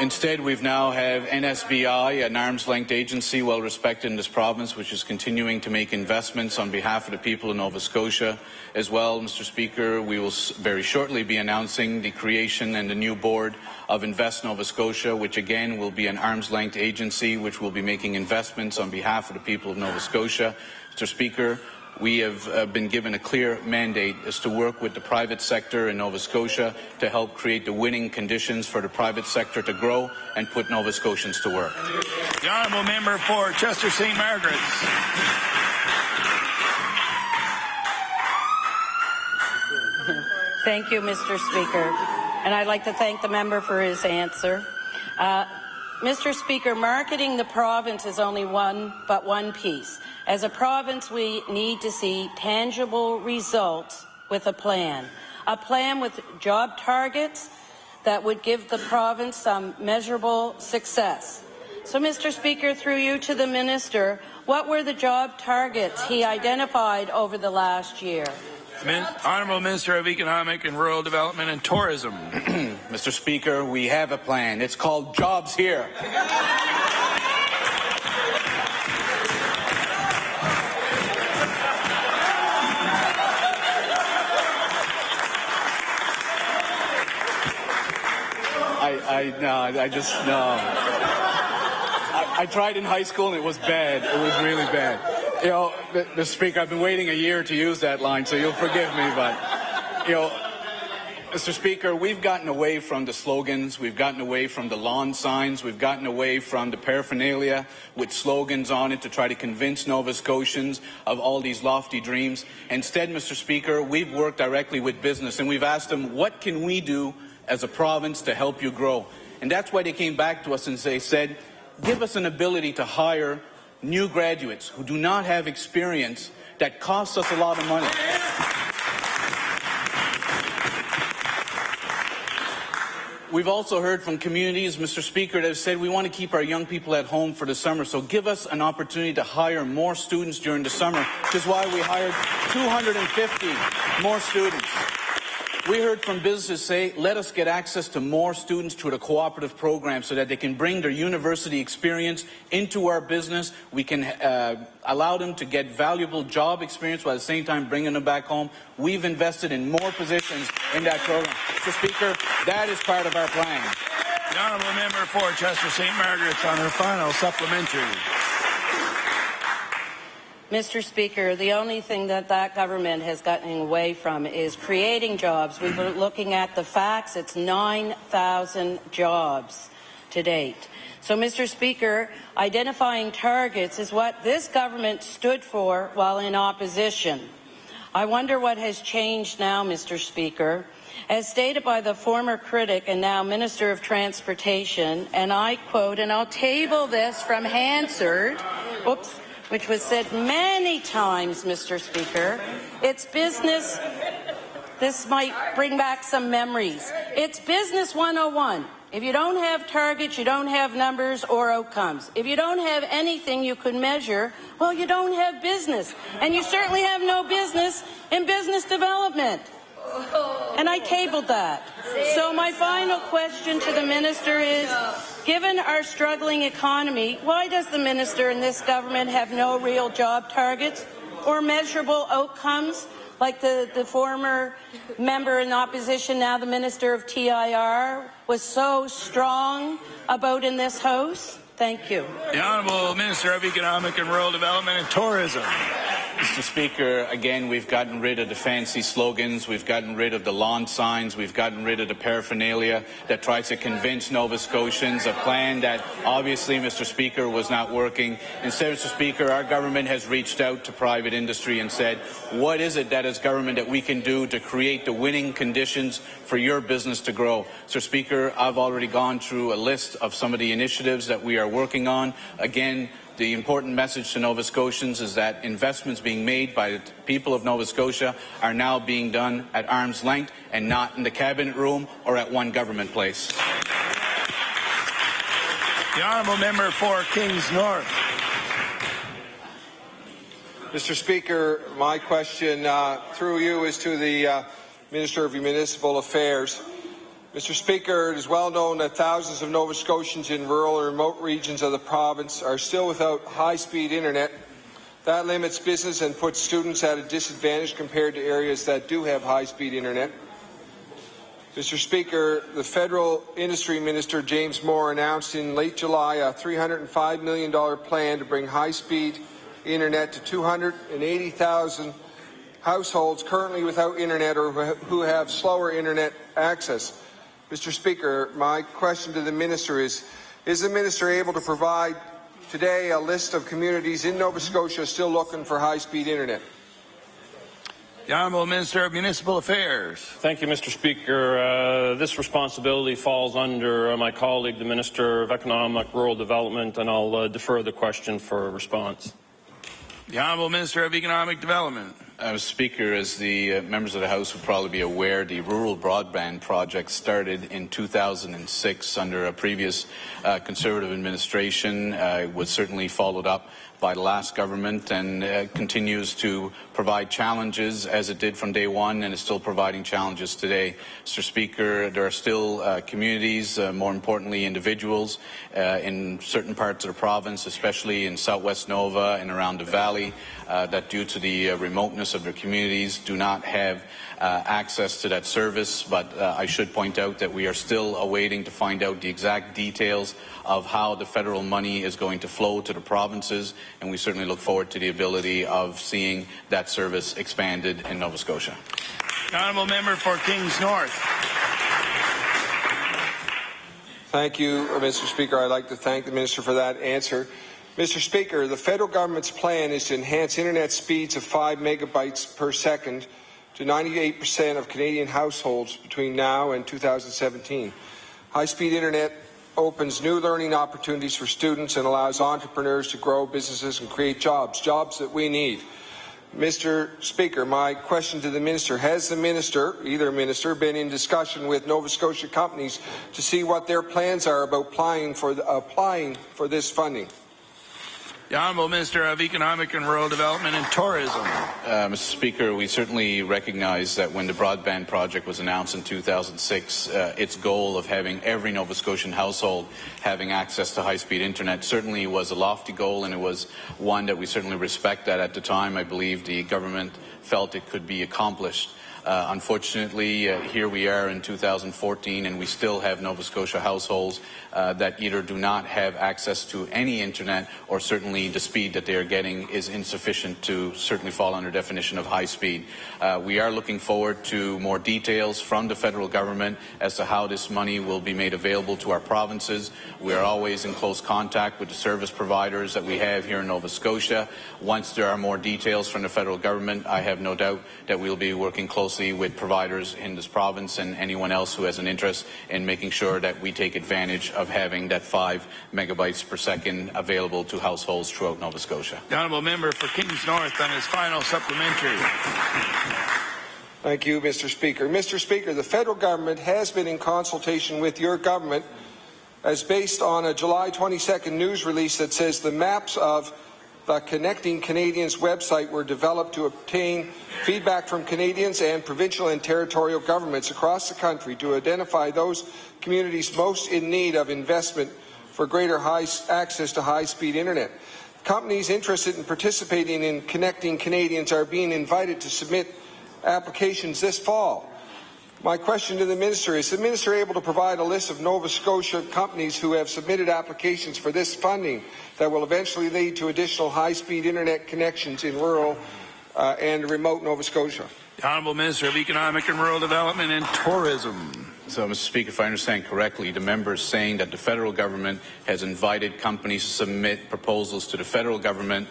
instead we now have NSBI, an arm's-length agency well respected in this province, which is continuing to make investments on behalf of the people of Nova Scotia. As well, Mr. Speaker, we will very shortly be announcing the creation and the new board of Invest Nova Scotia, which again will be an arm's-length agency which will be making investments on behalf of the people of Nova Scotia. Mr. Speaker, we have been given a clear mandate is to work with the private sector in Nova Scotia to help create the winning conditions for the private sector to grow and put Nova Scotians to work. The honourable member for Chester St. Margaret's. Thank you, Mr. Speaker. And I'd like to thank the member for his answer. Mr. Speaker, marketing the province is only one piece. As a province, we need to see tangible results with a plan with job targets that would give the province some measurable success. So, Mr. Speaker, through you to the minister, what were the job targets he identified over the last year? Honourable Minister of Economic and Rural Development and Tourism. Mr. Speaker, we have a plan. It's called Jobs Here. I tried in high school and it was bad. It was really bad. You know, Mr. Speaker, I've been waiting a year to use that line, so you'll forgive me, but, you know, Mr. Speaker, we've gotten away from the slogans, we've gotten away from the lawn signs, we've gotten away from the paraphernalia with slogans on it to try to convince Nova Scotians of all these lofty dreams. Instead, Mr. Speaker, we've worked directly with business and we've asked them, what can we do as a province to help you grow? And that's why they came back to us and they said, give us an ability to hire new graduates who do not have experience that costs us a lot of money. We've also heard from communities, Mr. Speaker, that have said we want to keep our young people at home for the summer, so give us an opportunity to hire more students during the summer, which is why we hired 250 more students. We heard from businesses say, let us get access to more students through the cooperative program so that they can bring their university experience into our business. We can allow them to get valuable job experience while at the same time bringing them back home. We've invested in more positions in that program. Mr. Speaker, that is part of our plan. The honourable member for Chester St. Margaret's on her final supplementary. Mr. Speaker, the only thing that government has gotten away from is creating jobs. We were looking at the facts. It's 9,000 jobs to date. So, Mr. Speaker, identifying targets is what this government stood for while in opposition. I wonder what has changed now, Mr. Speaker. As stated by the former critic and now Minister of Transportation, and I quote, and I'll table this from Hansard, which was said many times, Mr. Speaker, it's business. This might bring back some memories. It's business 101. If you don't have targets, you don't have numbers or outcomes. If you don't have anything you could measure, well, you don't have business. And you certainly have no business in business development. And I tabled that. So my final question to the minister is, given our struggling economy, why does the minister and this government have no real job targets or measurable outcomes like the former member in opposition, now the Minister of TIR, was so strong about in this House? Thank you. The Honourable Minister of Economic and Rural Development and Tourism. Mr. Speaker, again, we've gotten rid of the fancy slogans, we've gotten rid of the lawn signs, we've gotten rid of the paraphernalia that tries to convince Nova Scotians a plan that obviously, Mr. Speaker, was not working. Instead, Mr. Speaker, our government has reached out to private industry and said, what is it that as government that we can do to create the winning conditions for your business to grow? Mr. Speaker, I've already gone through a list of some of the initiatives that we are working on. Again, the important message to Nova Scotians is that investments being made by the people of Nova Scotia are now being done at arm's length and not in the cabinet room or at one government place. The honourable member for Kings North. Mr. Speaker, my question through you is to the Minister of Municipal Affairs. Mr. Speaker, it is well known that thousands of Nova Scotians in rural and remote regions of the province are still without high-speed internet. That limits business and puts students at a disadvantage compared to areas that do have high-speed internet. Mr. Speaker, the Federal Industry Minister, James Moore, announced in late July a $305 million plan to bring high-speed internet to 280,000 households currently without internet or who have slower internet access. Mr. Speaker, my question to the Minister is the Minister able to provide today a list of communities in Nova Scotia still looking for high-speed internet? The Honourable Minister of Municipal Affairs. Thank you, Mr. Speaker. This responsibility falls under my colleague, the Minister of Economic Rural Development, and I'll defer the question for a response. The Honourable Minister of Economic Development. Mr. Speaker, as the members of the House would probably be aware, the rural broadband project started in 2006 under a previous Conservative administration. Was certainly followed up by the last government and continues to provide challenges as it did from day one and is still providing challenges today. Mr. Speaker, there are still communities, more importantly individuals, in certain parts of the province, especially in southwest Nova and around the valley, that due to the remoteness of their communities do not have access to that service. But I should point out that we are still awaiting to find out the exact details of how the federal money is going to flow to the provinces, and we certainly look forward to the ability of seeing that service expanded in Nova Scotia. The Honourable Member for Kings North. Thank you, Mr. Speaker. I'd like to thank the Minister for that answer. Mr. Speaker, the federal government's plan is to enhance internet speeds of 5 megabytes per second to 98% of Canadian households between now and 2017. High-speed internet opens new learning opportunities for students and allows entrepreneurs to grow businesses and create jobs that we need. Mr. Speaker, my question to the Minister, has the Minister, either Minister, been in discussion with Nova Scotia companies to see what their plans are about applying for this funding? The Honourable Minister of Economic and Rural Development and Tourism. Mr. Speaker, we certainly recognize that when the broadband project was announced in 2006, its goal of having every Nova Scotian household having access to high-speed internet certainly was a lofty goal, and it was one that we certainly respect that at the time I believe the government felt it could be accomplished. Unfortunately, here we are in 2014 and we still have Nova Scotia households that either do not have access to any internet or certainly the speed that they are getting is insufficient to certainly fall under definition of high speed. We are looking forward to more details from the federal government as to how this money will be made available to our provinces. We are always in close contact with the service providers that we have here in Nova Scotia. Once there are more details from the federal government, I have no doubt that we will be working closely with providers in this province and anyone else who has an interest in making sure that we take advantage of having that 5 megabytes per second available to households throughout Nova Scotia. The Honourable Member for Kings North on his final supplementary. Thank you, Mr. Speaker. Mr. Speaker, the federal government has been in consultation with your government as based on a July 22nd news release that says the maps of the Connecting Canadians website were developed to obtain feedback from Canadians and provincial and territorial governments across the country to identify those communities most in need of investment for greater access to high-speed internet. Companies interested in participating in Connecting Canadians are being invited to submit applications this fall. My question to the Minister, is the Minister able to provide a list of Nova Scotia companies who have submitted applications for this funding that will eventually lead to additional high-speed internet connections in rural and remote Nova Scotia? The Honourable Minister of Economic and Rural Development and Tourism. So, Mr. Speaker, if I understand correctly, the member is saying that the federal government has invited companies to submit proposals to the federal government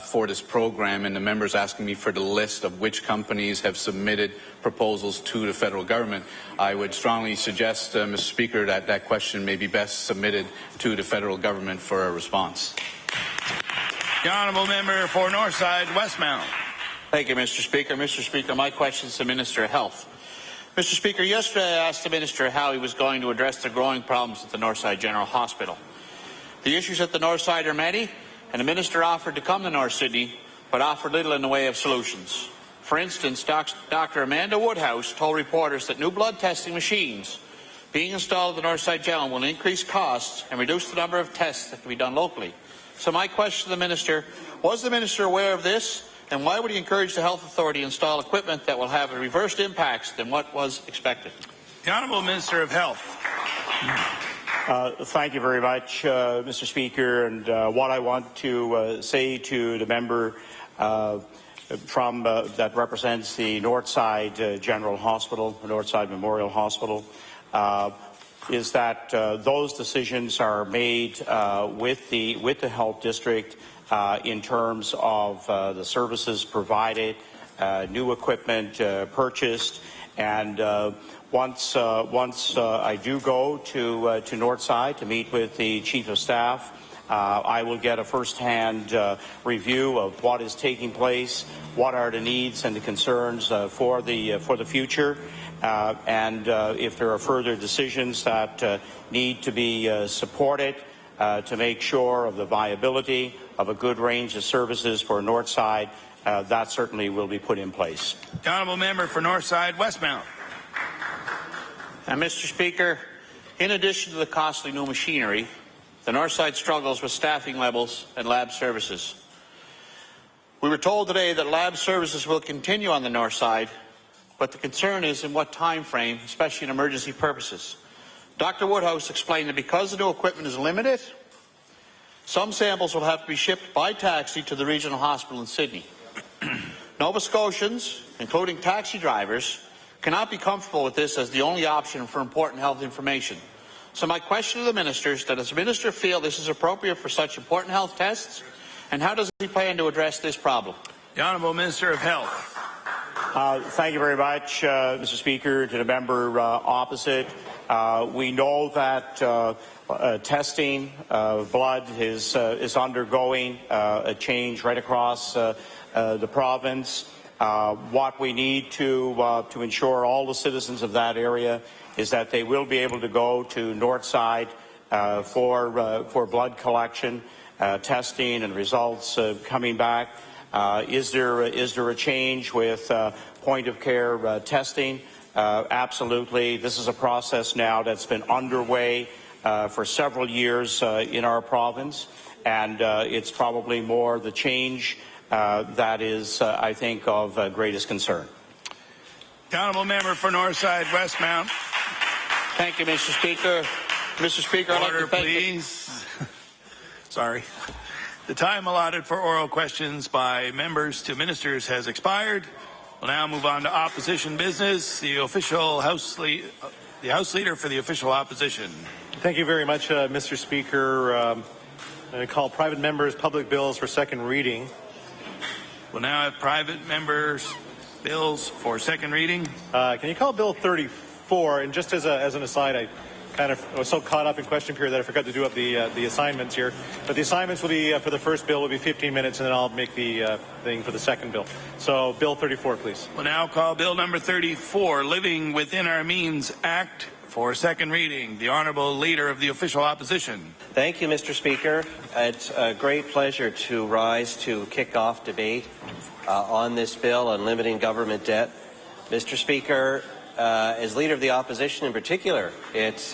for this program, and the member is asking me for the list of which companies have submitted proposals to the federal government. I would strongly suggest, Mr. Speaker, that that question may be best submitted to the federal government for a response. The Honourable Member for Northside Westmount. Thank you, Mr. Speaker. Mr. Speaker, my question is to the Minister of Health. Mr. Speaker, yesterday I asked the Minister how he was going to address the growing problems at the Northside General Hospital. The issues at the Northside are many, and the Minister offered to come to North Sydney, but offered little in the way of solutions. For instance, Dr. Amanda Woodhouse told reporters that new blood testing machines being installed at the Northside General will increase costs and reduce the number of tests that can be done locally. So my question to the Minister, was the Minister aware of this? And why would he encourage the Health Authority to install equipment that will have a reversed impacts than what was expected? The Honourable Minister of Health. Thank you very much, Mr. Speaker. And what I want to say to the member that represents the Northside General Hospital, the Northside Memorial Hospital, is that those decisions are made with the health district in terms of the services provided, new equipment purchased, and once I do go to Northside to meet with the Chief of Staff, I will get a first-hand review of what is taking place, what are the needs and the concerns for the future, and if there are further decisions that need to be supported to make sure of the viability of a good range of services for Northside, that certainly will be put in place. The honourable member for Northside Westmount. Mr. Speaker, in addition to the costly new machinery, the Northside struggles with staffing levels and lab services. We were told today that lab services will continue on the Northside, but the concern is in what time frame, especially in emergency purposes. Dr. Woodhouse explained that because the new equipment is limited, some samples will have to be shipped by taxi to the regional hospital in Sydney. Nova Scotians, including taxi drivers, cannot be comfortable with this as the only option for important health information. So my question to the minister is, does the minister feel this is appropriate for such important health tests, and how does he plan to address this problem? The Honourable Minister of Health. Thank you very much, Mr. Speaker. To the member opposite, we know that testing of blood is undergoing a change right across the province. What we need to ensure all the citizens of that area is that they will be able to go to Northside for blood collection, testing, and results coming back. Is there a change with point of care testing? Absolutely. This is a process now that's been underway for several years in our province, and it's probably more the change that is, I think, of greatest concern. The honourable member for Northside Westmount. Thank you, Mr. Speaker. Mr. Speaker, Order, I'd like to thank please. Sorry. The time allotted for oral questions by members to ministers has expired. We'll now move on to opposition business. The House Leader for the official opposition. Thank you very much, Mr. Speaker. I call private members' public bills for second reading. We'll now have private members' bills for second reading. Can you call Bill 34? And just as an aside, I kind of was so caught up in question period that I forgot to do up the assignments here. But the assignments will be for the first bill will be 15 minutes, and then I'll make the thing for the second bill. So Bill 34, please. We'll now call Bill number 34, Living Within Our Means Act, for second reading. The Honourable Leader of the official opposition. Thank you, Mr. Speaker. It's a great pleasure to rise to kick off debate on this bill on limiting government debt. Mr. Speaker, as Leader of the opposition in particular, it's